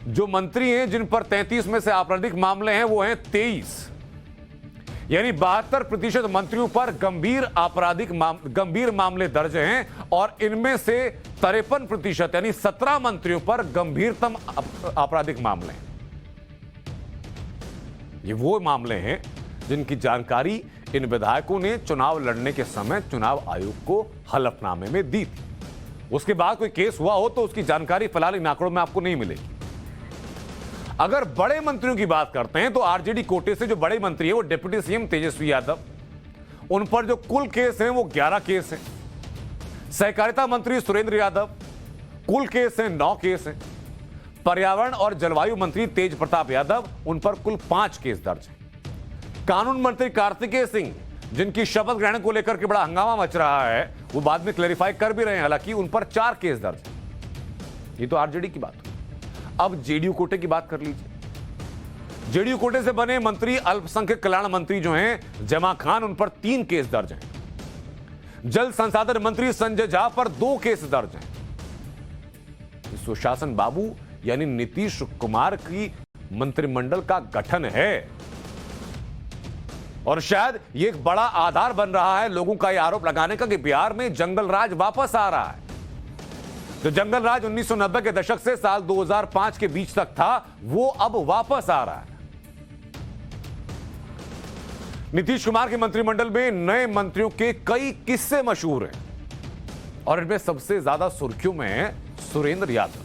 जो मंत्री हैं जिन पर 33 में से आपराधिक मामले हैं वो हैं 23, यानी 72% मंत्रियों पर गंभीर मामले दर्ज हैं। और इनमें से 53% यानी 17 मंत्रियों पर गंभीरतम आपराधिक मामले हैं। ये वो मामले हैं जिनकी जानकारी इन विधायकों ने चुनाव लड़ने के समय चुनाव आयोग को हलफनामे में दी थी। उसके बाद कोई केस हुआ हो तो उसकी जानकारी फिलहाल इन आंकड़ों में आपको नहीं मिलेगी। अगर बड़े मंत्रियों की बात करते हैं तो आरजेडी कोटे से जो बड़े मंत्री हैं वो डिप्टी सीएम तेजस्वी यादव, उन पर जो कुल केस हैं वो 11 केस हैं। सहकारिता मंत्री सुरेंद्र यादव, कुल केस हैं 9 केस हैं। पर्यावरण और जलवायु मंत्री तेज प्रताप यादव, उन पर कुल 5 केस दर्ज हैं। कानून मंत्री कार्तिकेय सिंह, जिनकी शपथ ग्रहण को लेकर के बड़ा हंगामा मच रहा है, वो बाद में क्लैरिफाई कर भी रहे हैं, हालांकि उन पर 4 केस दर्ज हैं। ये तो आरजेडी की बात हुई। अब जेडीयू कोटे की बात कर लीजिए। जेडीयू कोटे से बने मंत्री अल्पसंख्यक कल्याण मंत्री जो हैं जमा खान, उन पर 3 केस दर्ज हैं। जल संसाधन मंत्री संजय झा पर 2 केस दर्ज हैं। सुशासन बाबू यानी नीतीश कुमार की मंत्रिमंडल का गठन है और शायद ये एक बड़ा आधार बन रहा है लोगों का यह आरोप लगाने का कि बिहार में जंगल राज वापस आ रहा है। जो जंगल राज 1990 के दशक से साल 2005 के बीच तक था, वो अब वापस आ रहा है। नीतीश कुमार के मंत्रिमंडल में नए मंत्रियों के कई किस्से मशहूर हैं और इनमें सबसे ज्यादा सुर्खियों में है सुरेंद्र यादव।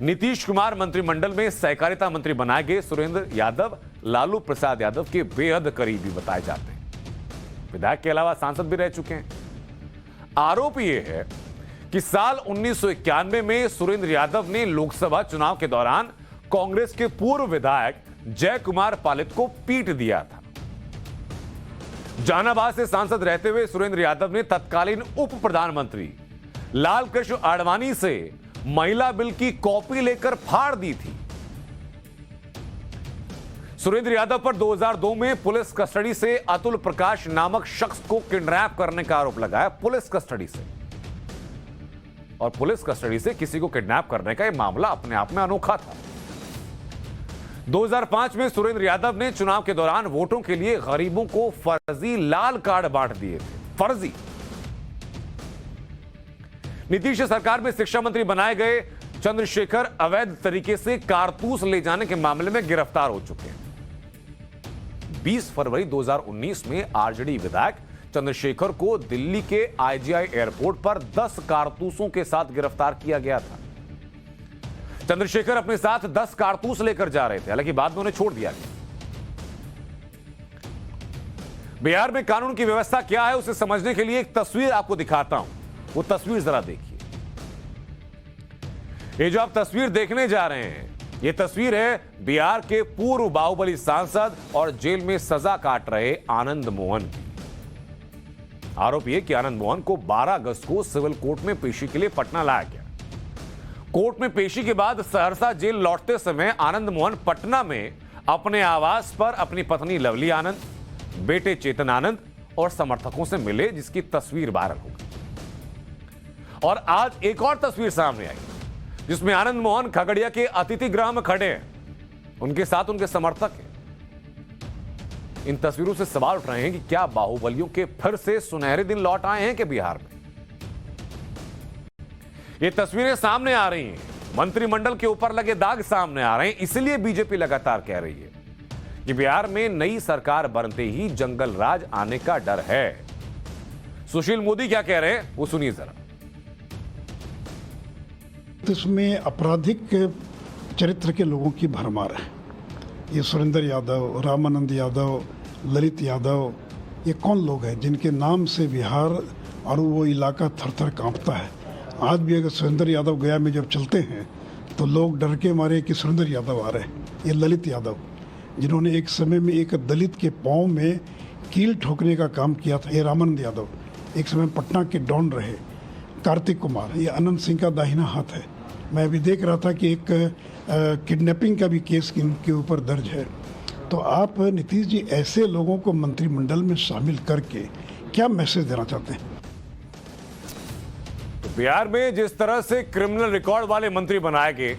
नीतीश कुमार मंत्रिमंडल में सहकारिता मंत्री बनाए गए सुरेंद्र यादव लालू प्रसाद यादव के बेहद करीबी बताए जाते हैं। विधायक के अलावा सांसद भी रह चुके हैं। आरोप यह है कि साल 1991 में सुरेंद्र यादव ने लोकसभा चुनाव के दौरान कांग्रेस के पूर्व विधायक जय कुमार पालित को पीट दिया था। जहानाबाद से सांसद रहते हुए सुरेंद्र यादव ने तत्कालीन उप प्रधानमंत्री लाल कृष्ण आडवाणी से महिला बिल की कॉपी लेकर फाड़ दी थी। सुरेंद्र यादव पर 2002 में पुलिस कस्टडी से अतुल प्रकाश नामक शख्स को किडनैप करने का आरोप लगाया। पुलिस कस्टडी से और पुलिस कस्टडी से किसी को किडनैप करने का यह मामला अपने आप में अनोखा था। 2005 में सुरेंद्र यादव ने चुनाव के दौरान वोटों के लिए गरीबों को फर्जी लाल कार्ड बांट दिए थे। फर्जी। नीतीश सरकार में शिक्षा मंत्री बनाए गए चंद्रशेखर अवैध तरीके से कारतूस ले जाने के मामले में गिरफ्तार हो चुके हैं। 20 फरवरी 2019 में आरजेडी विधायक चंद्रशेखर को दिल्ली के आईजीआई एयरपोर्ट पर 10 कारतूसों के साथ गिरफ्तार किया गया था। चंद्रशेखर अपने साथ 10 कारतूस लेकर जा रहे थे, हालांकि बाद में उन्हें छोड़ दिया गया। बिहार में कानून की व्यवस्था क्या है उसे समझने के लिए एक तस्वीर आपको दिखाता हूं। वो तस्वीर जरा देखिए। ये जो आप तस्वीर देखने जा रहे हैं, ये तस्वीर है बिहार के पूर्व बाहुबली सांसद और जेल में सजा काट रहे आनंद मोहन की। आरोप यह कि आनंद मोहन को 12 अगस्त को सिविल कोर्ट में पेशी के लिए पटना लाया गया। कोर्ट में पेशी के बाद सहरसा जेल लौटते समय आनंद मोहन पटना में अपने आवास पर अपनी पत्नी लवली आनंद, बेटे चेतन आनंद और समर्थकों से मिले, जिसकी तस्वीर वायरल हो गई। और आज एक और तस्वीर सामने आई जिसमें आनंद मोहन खगड़िया के अतिथि गृह में खड़े हैं, उनके साथ उनके समर्थक हैं। इन तस्वीरों से सवाल उठ रहे हैं कि क्या बाहुबलियों के फिर से सुनहरे दिन लौट आए हैं कि बिहार में? ये तस्वीरें सामने आ रही हैं, मंत्रिमंडल के ऊपर लगे दाग सामने आ रहे हैं। इसलिए बीजेपी लगातार कह रही है कि बिहार में नई सरकार बनते ही जंगल राज आने का डर है। सुशील मोदी क्या कह रहे हैं वो सुनिए जरा। इसमें आपराधिक चरित्र के लोगों की भरमार है। ये सुरेंद्र यादव, रामानंद यादव, ललित यादव, ये कौन लोग हैं जिनके नाम से बिहार और वो इलाका थर थर कांपता है। आज भी अगर सुरेंद्र यादव गया में जब चलते हैं तो लोग डर के मारे कि सुरेंद्र यादव आ रहे हैं। ये ललित यादव जिन्होंने एक समय में एक दलित के पाँव में कील ठोकने का काम किया था। ये रामानंद यादव एक समय पटना के डॉन रहे। कार्तिक कुमार, ये अनंत सिंह का दाहिना हाथ है। मैं अभी देख रहा था कि एक किडनैपिंग का भी केस इनके ऊपर दर्ज है। तो आप नीतीश जी ऐसे लोगों को मंत्रिमंडल में शामिल करके क्या मैसेज देना चाहते हैं? तो बिहार में जिस तरह से क्रिमिनल रिकॉर्ड वाले मंत्री बनाए गए,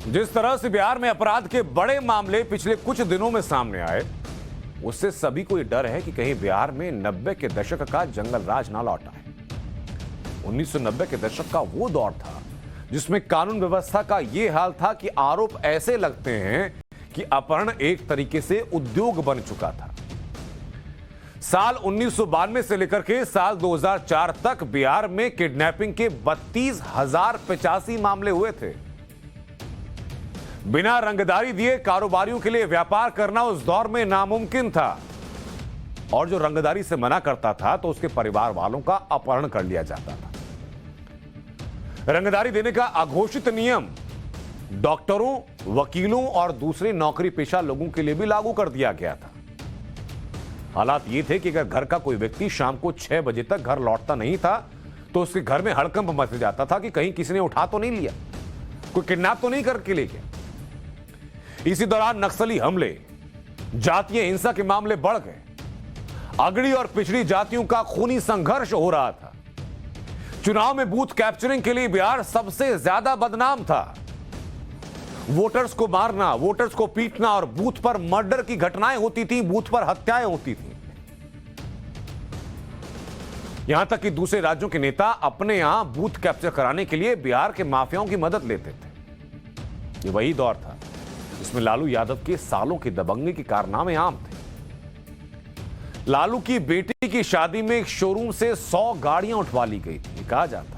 जिस तरह से बिहार में अपराध के बड़े मामले पिछले कुछ दिनों में सामने आए, उससे सभी को यह डर है कि कहीं बिहार में 90 के दशक का जंगल राज ना लौट आए। 1990 के दशक का वो दौर था जिसमें कानून व्यवस्था का यह हाल था कि आरोप ऐसे लगते हैं कि अपहरण एक तरीके से उद्योग बन चुका था। साल 1992 से लेकर के साल 2004 तक बिहार में किडनैपिंग के 32,085 मामले हुए थे। बिना रंगदारी दिए कारोबारियों के लिए व्यापार करना उस दौर में नामुमकिन था, और जो रंगदारी से मना करता था तो उसके परिवार वालों का अपहरण कर लिया जाता था। रंगदारी देने का अघोषित नियम डॉक्टरों, वकीलों और दूसरे नौकरी पेशा लोगों के लिए भी लागू कर दिया गया था। हालात ये थे कि अगर घर का कोई व्यक्ति शाम को 6 बजे तक घर लौटता नहीं था तो उसके घर में हड़कंप मच जाता था कि कहीं किसी ने उठा तो नहीं लिया, कोई किडनैप तो नहीं करके ले गया। इसी दौरान नक्सली हमले, जातीय हिंसा के मामले बढ़ गए। अगड़ी और पिछड़ी जातियों का खूनी संघर्ष हो रहा था। चुनाव में बूथ कैप्चरिंग के लिए बिहार सबसे ज्यादा बदनाम था। वोटर्स को मारना, वोटर्स को पीटना और बूथ पर मर्डर की घटनाएं होती थी, बूथ पर हत्याएं होती थी। यहां तक कि दूसरे राज्यों के नेता अपने यहां बूथ कैप्चर कराने के लिए बिहार के माफियाओं की मदद लेते थे। ये वही दौर था जिसमें लालू यादव के सालों की दबंगई के कारनामे आम थे। लालू की बेटी की शादी में एक शोरूम से 100 गाड़ियां उठवा ली गई थी, कहा जाता है।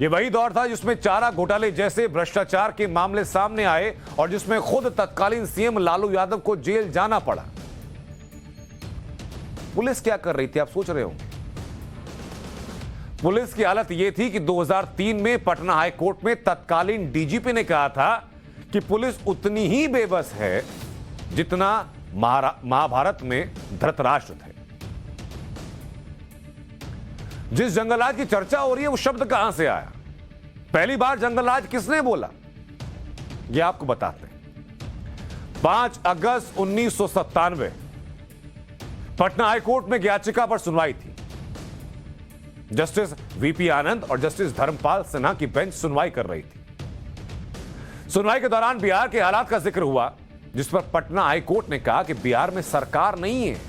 यह वही दौर था जिसमें चारा घोटाले जैसे भ्रष्टाचार के मामले सामने आए और जिसमें खुद तत्कालीन सीएम लालू यादव को जेल जाना पड़ा। पुलिस क्या कर रही थी आप सोच रहे होंगे। पुलिस की हालत यह थी कि 2003 में पटना हाई कोर्ट में तत्कालीन डीजीपी ने कहा था कि पुलिस उतनी ही बेबस है जितना महाभारत में धृतराष्ट्र थे। जिस जंगलराज की चर्चा हो रही है वो शब्द कहां से आया, पहली बार जंगलराज किसने बोला, यह आपको बताते हैं। 5 अगस्त 1997 पटना हाईकोर्ट में याचिका पर सुनवाई थी। जस्टिस वीपी आनंद और जस्टिस धर्मपाल सिन्हा की बेंच सुनवाई कर रही थी। सुनवाई के दौरान बिहार के हालात का जिक्र हुआ, जिस पर पटना हाई कोर्ट ने कहा कि बिहार में सरकार नहीं है,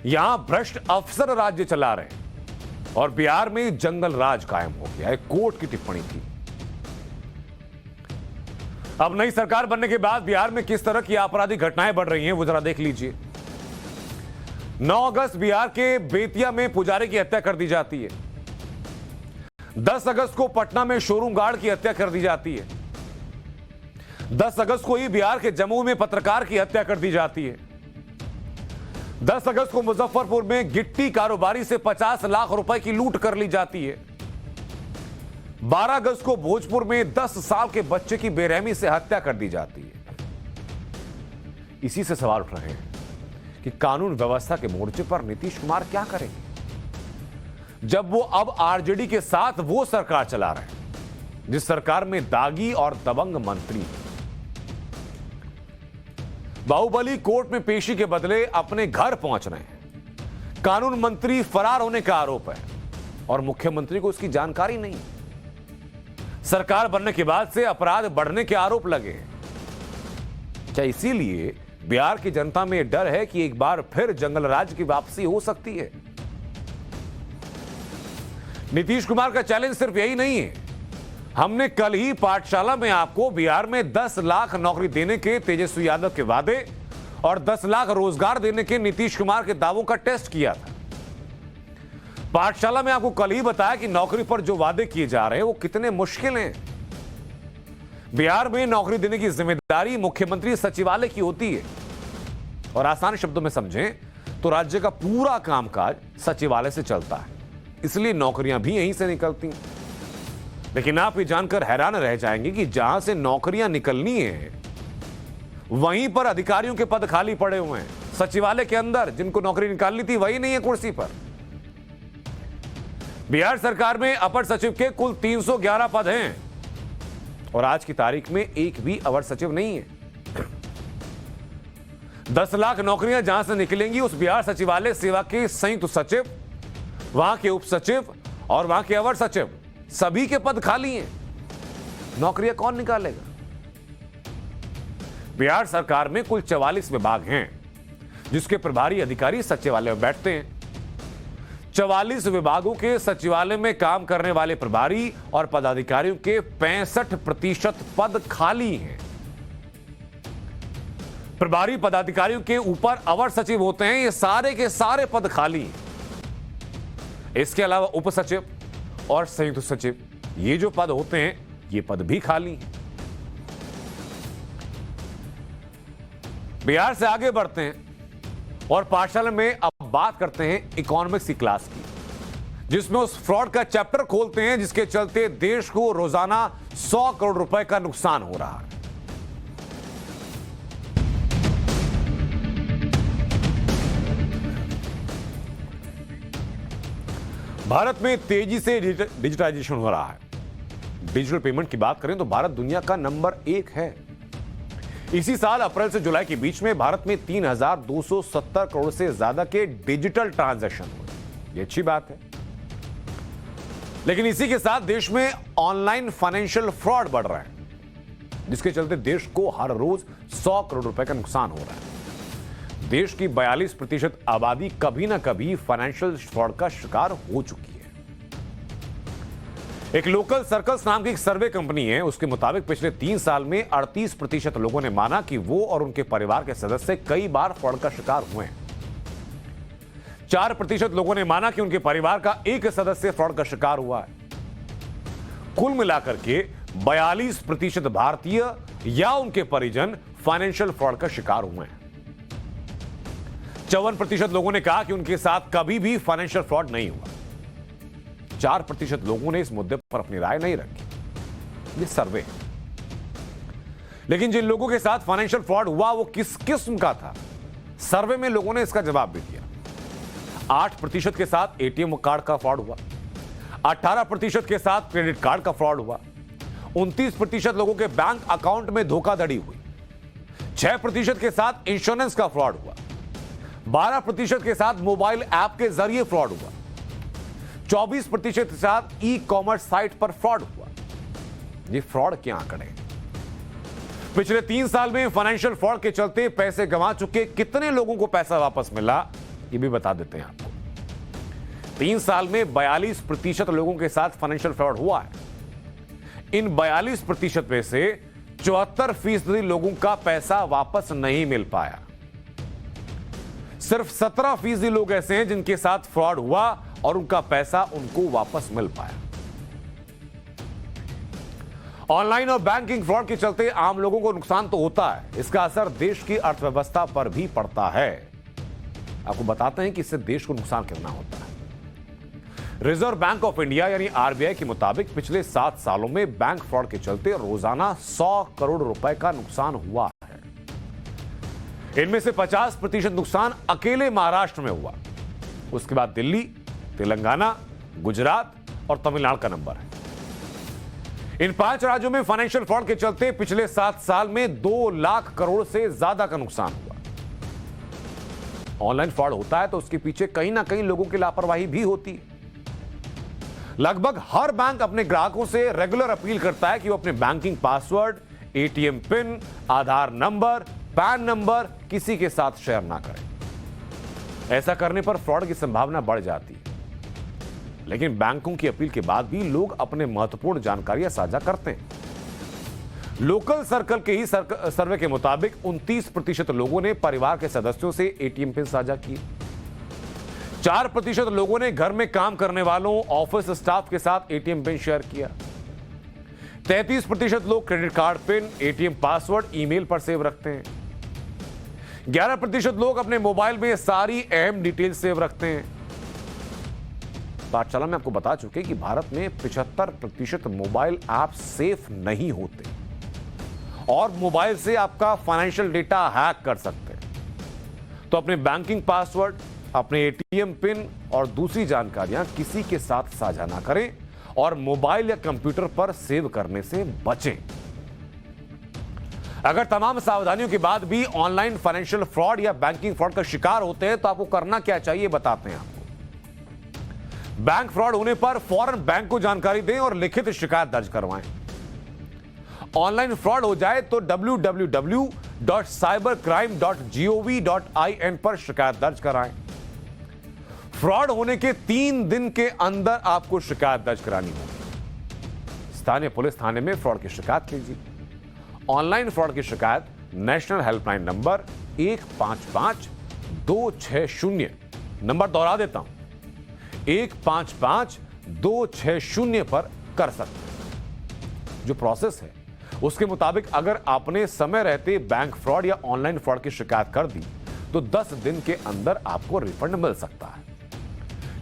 यहां भ्रष्ट अफसर राज्य चला रहे हैं और बिहार में जंगल राज कायम हो गया है। कोर्ट की टिप्पणी थी। अब नई सरकार बनने के बाद बिहार में किस तरह की आपराधिक घटनाएं बढ़ रही हैं, वो जरा देख लीजिए। 9 अगस्त बिहार के बेतिया में पुजारी की हत्या कर दी जाती है। 10 अगस्त को पटना में शोरूम गार्ड की हत्या कर दी जाती है। 10 अगस्त को ही बिहार के जम्मू में पत्रकार की हत्या कर दी जाती है। 10 अगस्त को मुजफ्फरपुर में गिट्टी कारोबारी से 50 लाख रुपए की लूट कर ली जाती है। 12 अगस्त को भोजपुर में 10 साल के बच्चे की बेरहमी से हत्या कर दी जाती है। इसी से सवाल उठ रहे हैं कि कानून व्यवस्था के मोर्चे पर नीतीश कुमार क्या करेंगे, जब वो अब आरजेडी के साथ वो सरकार चला रहे हैं जिस सरकार में दागी और दबंग मंत्री हैं। बाहुबली कोर्ट में पेशी के बदले अपने घर पहुंच रहे हैं। कानून मंत्री फरार होने का आरोप है और मुख्यमंत्री को उसकी जानकारी नहीं। सरकार बनने के बाद से अपराध बढ़ने के आरोप लगे हैं। क्या इसीलिए बिहार की जनता में डर है कि एक बार फिर जंगल राज की वापसी हो सकती है? नीतीश कुमार का चैलेंज सिर्फ यही नहीं है। हमने कल ही पाठशाला में आपको बिहार में 10 लाख नौकरी देने के तेजस्वी यादव के वादे और 10 लाख रोजगार देने के नीतीश कुमार के दावों का टेस्ट किया था। पाठशाला में आपको कल ही बताया कि नौकरी पर जो वादे किए जा रहे हैं वो कितने मुश्किल हैं। बिहार में नौकरी देने की जिम्मेदारी मुख्यमंत्री सचिवालय की होती है और आसान शब्दों में समझें तो राज्य का पूरा कामकाज सचिवालय से चलता है, इसलिए नौकरियां भी यहीं से निकलती हैं। लेकिन आप ये जानकर हैरान रह जाएंगे कि जहां से नौकरियां निकलनी है वहीं पर अधिकारियों के पद खाली पड़े हुए हैं। सचिवालय के अंदर जिनको नौकरी निकालनी थी वही नहीं है कुर्सी पर। बिहार सरकार में अपर सचिव के कुल 311 पद हैं और आज की तारीख में एक भी अवर सचिव नहीं है। 10 लाख नौकरियां जहां से निकलेंगी उस बिहार सचिवालय सेवा के संयुक्त सचिव, वहां के उप सचिव और वहां के अवर सचिव सभी के पद खाली हैं। नौकरियां कौन निकालेगा? बिहार सरकार में कुल 44 विभाग हैं जिसके प्रभारी अधिकारी सचिवालय में बैठते हैं। 44 विभागों के सचिवालय में काम करने वाले प्रभारी और पदाधिकारियों के 65% पद खाली हैं। प्रभारी पदाधिकारियों के ऊपर अवर सचिव होते हैं, ये सारे के सारे पद खाली हैं। इसके अलावा उप सचिव और संयुक्त सचिव, ये जो पद होते हैं ये पद भी खाली हैं। बिहार से आगे बढ़ते हैं और पाठशाला में अब बात करते हैं इकोनॉमिक्स की क्लास की, जिसमें उस फ्रॉड का चैप्टर खोलते हैं जिसके चलते देश को रोजाना 100 करोड़ रुपए का नुकसान हो रहा है। भारत में तेजी से डिजिटाइजेशन हो रहा है। डिजिटल पेमेंट की बात करें तो भारत दुनिया का नंबर 1 है। इसी साल अप्रैल से जुलाई के बीच में भारत में 3,270 करोड़ से ज्यादा के डिजिटल ट्रांजैक्शन हुए। ये अच्छी बात है, लेकिन इसी के साथ देश में ऑनलाइन फाइनेंशियल फ्रॉड बढ़ रहा है, जिसके चलते देश को हर रोज 100 करोड़ रुपए का नुकसान हो रहा है। देश की 42% आबादी कभी ना कभी फाइनेंशियल फ्रॉड का शिकार हो चुकी है। एक लोकल सर्कल्स नाम की एक सर्वे कंपनी है, उसके मुताबिक पिछले 3 साल में 38% लोगों ने माना कि वो और उनके परिवार के सदस्य कई बार फ्रॉड का शिकार हुए हैं। 4% लोगों ने माना कि उनके परिवार का एक सदस्य फ्रॉड का शिकार हुआ है। कुल मिलाकर के 42% भारतीय या उनके परिजन फाइनेंशियल फ्रॉड का शिकार हुए हैं। 54% लोगों ने कहा कि उनके साथ कभी भी फाइनेंशियल फ्रॉड नहीं हुआ। 4% लोगों ने इस मुद्दे पर अपनी राय नहीं रखी। ये सर्वे है। लेकिन जिन लोगों के साथ फाइनेंशियल फ्रॉड हुआ वो किस किस्म का था, सर्वे में लोगों ने इसका जवाब भी दिया। 8% के साथ एटीएम कार्ड का फ्रॉड हुआ। 18% के साथ क्रेडिट कार्ड का फ्रॉड हुआ। 29% लोगों के बैंक अकाउंट में धोखाधड़ी हुई। 6% के साथ इंश्योरेंस का फ्रॉड हुआ। 12% के साथ मोबाइल ऐप के जरिए फ्रॉड हुआ। 24% के साथ ई कॉमर्स साइट पर फ्रॉड हुआ। ये फ्रॉड के आंकड़े। पिछले 3 साल में फाइनेंशियल फ्रॉड के चलते पैसे गंवा चुके कितने लोगों को पैसा वापस मिला, ये भी बता देते हैं आपको। 3 साल में 42% लोगों के साथ फाइनेंशियल फ्रॉड हुआ है। इन 42% में से 74% लोगों का पैसा वापस नहीं मिल पाया। सिर्फ 17% लोग ऐसे हैं जिनके साथ फ्रॉड हुआ और उनका पैसा उनको वापस मिल पाया। ऑनलाइन और बैंकिंग फ्रॉड के चलते आम लोगों को नुकसान तो होता है, इसका असर देश की अर्थव्यवस्था पर भी पड़ता है। आपको बताते हैं कि इससे देश को नुकसान कितना होता है। रिजर्व बैंक ऑफ इंडिया यानी आरबीआई के मुताबिक पिछले 7 सालों में बैंक फ्रॉड के चलते रोजाना 100 करोड़ रुपए का नुकसान हुआ है। इनमें से 50% नुकसान अकेले महाराष्ट्र में हुआ। उसके बाद दिल्ली, तेलंगाना, गुजरात और तमिलनाडु का नंबर है। इन 5 राज्यों में फाइनेंशियल फ्रॉड के चलते पिछले 7 साल में 2 लाख करोड़ से ज्यादा का नुकसान हुआ। ऑनलाइन फ्रॉड होता है तो उसके पीछे कहीं ना कहीं लोगों की लापरवाही भी होती है। लगभग हर बैंक अपने ग्राहकों से रेगुलर अपील करता है कि वो अपने बैंकिंग पासवर्ड, एटीएम पिन, आधार नंबर, पैन नंबर किसी के साथ शेयर ना करें। ऐसा करने पर फ्रॉड की संभावना बढ़ जाती है। लेकिन बैंकों की अपील के बाद भी लोग अपने महत्वपूर्ण जानकारियां साझा करते हैं। लोकल सर्कल के ही सर्वे के मुताबिक 29% लोगों ने परिवार के सदस्यों से एटीएम पिन साझा किए। 4% लोगों ने घर में काम करने वालों, ऑफिस स्टाफ के साथ एटीएम पिन शेयर किया। 33% लोग credit card pin, ATM password email पर सेव रखते हैं। 11% लोग अपने मोबाइल में सारी अहम डिटेल सेव रखते हैं। पाठशाला में आपको बता चुके कि भारत में 75% मोबाइल ऐप सेफ नहीं होते और मोबाइल से आपका फाइनेंशियल डेटा हैक कर सकते हैं। तो अपने बैंकिंग पासवर्ड, अपने एटीएम पिन और दूसरी जानकारियां किसी के साथ साझा ना करें और मोबाइल या कंप्यूटर पर सेव करने से बचें। अगर तमाम सावधानियों के बाद भी ऑनलाइन फाइनेंशियल फ्रॉड या बैंकिंग फ्रॉड का शिकार होते हैं तो आपको करना क्या चाहिए, बताते हैं आपको। बैंक फ्रॉड होने पर फौरन बैंक को जानकारी दें और लिखित शिकायत दर्ज करवाएं। ऑनलाइन फ्रॉड हो जाए तो www.cybercrime.gov.in पर शिकायत दर्ज कराएं। फ्रॉड होने के 3 दिन के अंदर आपको शिकायत दर्ज करानी होगी। स्थानीय पुलिस थाने में फ्रॉड की शिकायत कीजिए। ऑनलाइन फ्रॉड की शिकायत नेशनल हेल्पलाइन नंबर 155260 नंबर दोहरा देता हूं 155260 पर कर सकते हैं। जो प्रोसेस है उसके मुताबिक अगर आपने समय रहते बैंक फ्रॉड या ऑनलाइन फ्रॉड की शिकायत कर दी तो 10 दिन के अंदर आपको रिफंड मिल सकता है।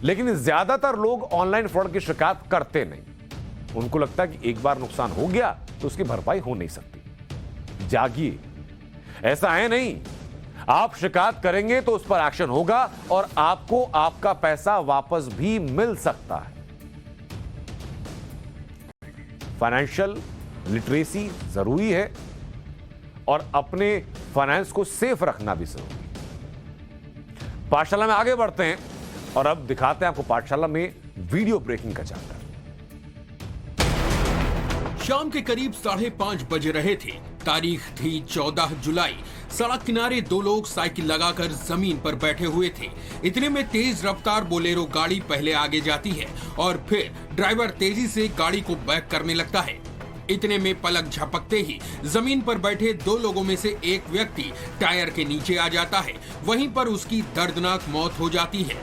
लेकिन ज्यादातर लोग ऑनलाइन फ्रॉड की शिकायत करते नहीं। उनको लगता है कि एक बार नुकसान हो गया तो उसकी भरपाई हो नहीं सकती। जागिए, ऐसा है नहीं। आप शिकायत करेंगे तो उस पर एक्शन होगा और आपको आपका पैसा वापस भी मिल सकता है। फाइनेंशियल लिटरेसी जरूरी है और अपने फाइनेंस को सेफ रखना भी जरूरी है। पाठशाला में आगे बढ़ते हैं और अब दिखाते हैं आपको पाठशाला में वीडियो ब्रेकिंग का चैप्टर। शाम के करीब 5:30 बज रहे थे। तारीख थी 14 जुलाई। सड़क किनारे 2 लोग साइकिल लगाकर जमीन पर बैठे हुए थे। इतने में तेज रफ्तार बोलेरो गाड़ी पहले आगे जाती है और फिर ड्राइवर तेजी से गाड़ी को बैक करने लगता है। इतने में पलक झपकते ही जमीन पर बैठे 2 लोगों में से एक व्यक्ति टायर के नीचे आ जाता है। वहीं पर उसकी दर्दनाक मौत हो जाती है।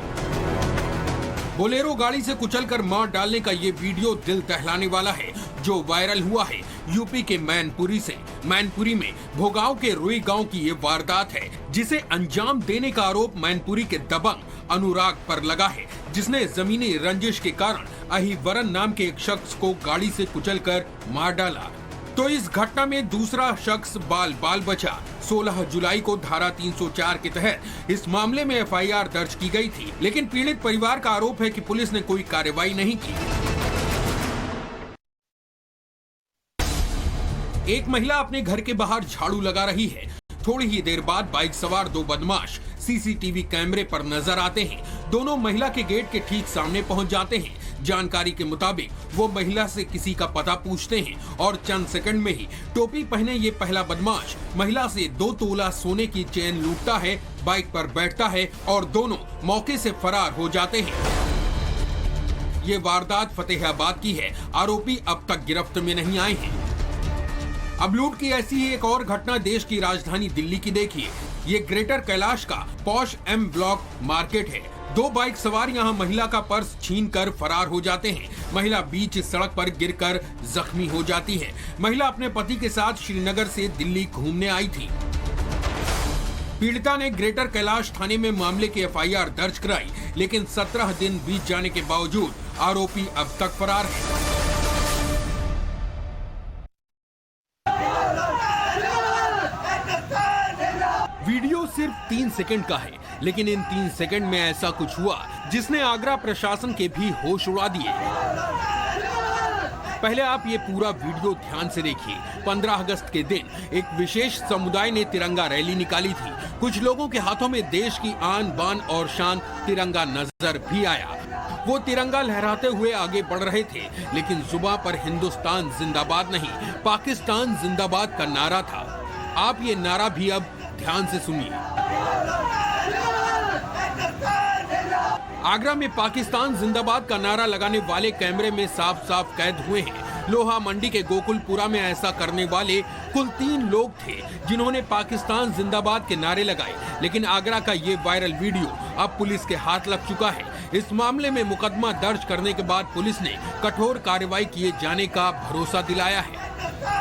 बोलेरो गाड़ी से कुचलकर मार डालने का ये वीडियो दिल दहलाने वाला है जो वायरल हुआ है यूपी के मैनपुरी से। मैनपुरी में भोगांव के रुई गांव की ये वारदात है जिसे अंजाम देने का आरोप मैनपुरी के दबंग अनुराग पर लगा है, जिसने जमीनी रंजिश के कारण अहिवरन नाम के एक शख्स को गाड़ी से कुचलकर मार डाला। तो इस घटना में दूसरा शख्स बाल बचा। 16 जुलाई को धारा 304 के तहत इस मामले में एफआईआर दर्ज की गई थी, लेकिन पीड़ित परिवार का आरोप है कि पुलिस ने कोई कार्रवाई नहीं की। एक महिला अपने घर के बाहर झाड़ू लगा रही है। थोड़ी ही देर बाद बाइक सवार दो बदमाश सीसीटीवी कैमरे पर नजर आते हैं। दोनों महिला के गेट के ठीक सामने पहुंच जाते हैं। जानकारी के मुताबिक वो महिला से किसी का पता पूछते हैं और चंद सेकंड में ही टोपी पहने ये पहला बदमाश महिला से 2 तोला सोने की चेन लूटता है, बाइक पर बैठता है और दोनों मौके से फरार हो जाते हैं। ये वारदात फतेहाबाद की है। आरोपी अब तक गिरफ्त में नहीं आए हैं। अब लूट की ऐसी ही एक और घटना देश की राजधानी दिल्ली की देखिए। ये ग्रेटर कैलाश का पॉश एम ब्लॉक मार्केट है। 2 बाइक सवार यहां महिला का पर्स छीनकर फरार हो जाते हैं। महिला बीच सड़क पर गिरकर जख्मी हो जाती है। महिला अपने पति के साथ श्रीनगर से दिल्ली घूमने आई थी। पीड़िता ने ग्रेटर कैलाश थाने में मामले की एफआईआर दर्ज कराई, लेकिन 17 दिन बीत जाने के बावजूद आरोपी अब तक फरार है। वीडियो सिर्फ 3 सेकंड का है, लेकिन इन 3 सेकंड में ऐसा कुछ हुआ जिसने आगरा प्रशासन के भी होश उड़ा दिए। पहले आप ये पूरा वीडियो ध्यान से देखिए। 15 अगस्त के दिन एक विशेष समुदाय ने तिरंगा रैली निकाली थी। कुछ लोगों के हाथों में देश की आन बान और शान तिरंगा नजर भी आया। वो तिरंगा लहराते हुए आगे बढ़ रहे थे, लेकिन जुबान पर हिंदुस्तान जिंदाबाद नहीं, पाकिस्तान जिंदाबाद का नारा था। आप ये नारा भी अब ध्यान से सुनिए। आगरा में पाकिस्तान जिंदाबाद का नारा लगाने वाले कैमरे में साफ साफ कैद हुए हैं। लोहा मंडी के गोकुलपुरा में ऐसा करने वाले कुल 3 लोग थे जिन्होंने पाकिस्तान जिंदाबाद के नारे लगाए, लेकिन आगरा का ये वायरल वीडियो अब पुलिस के हाथ लग चुका है। इस मामले में मुकदमा दर्ज करने के बाद पुलिस ने कठोर कार्रवाई किए जाने का भरोसा दिलाया है।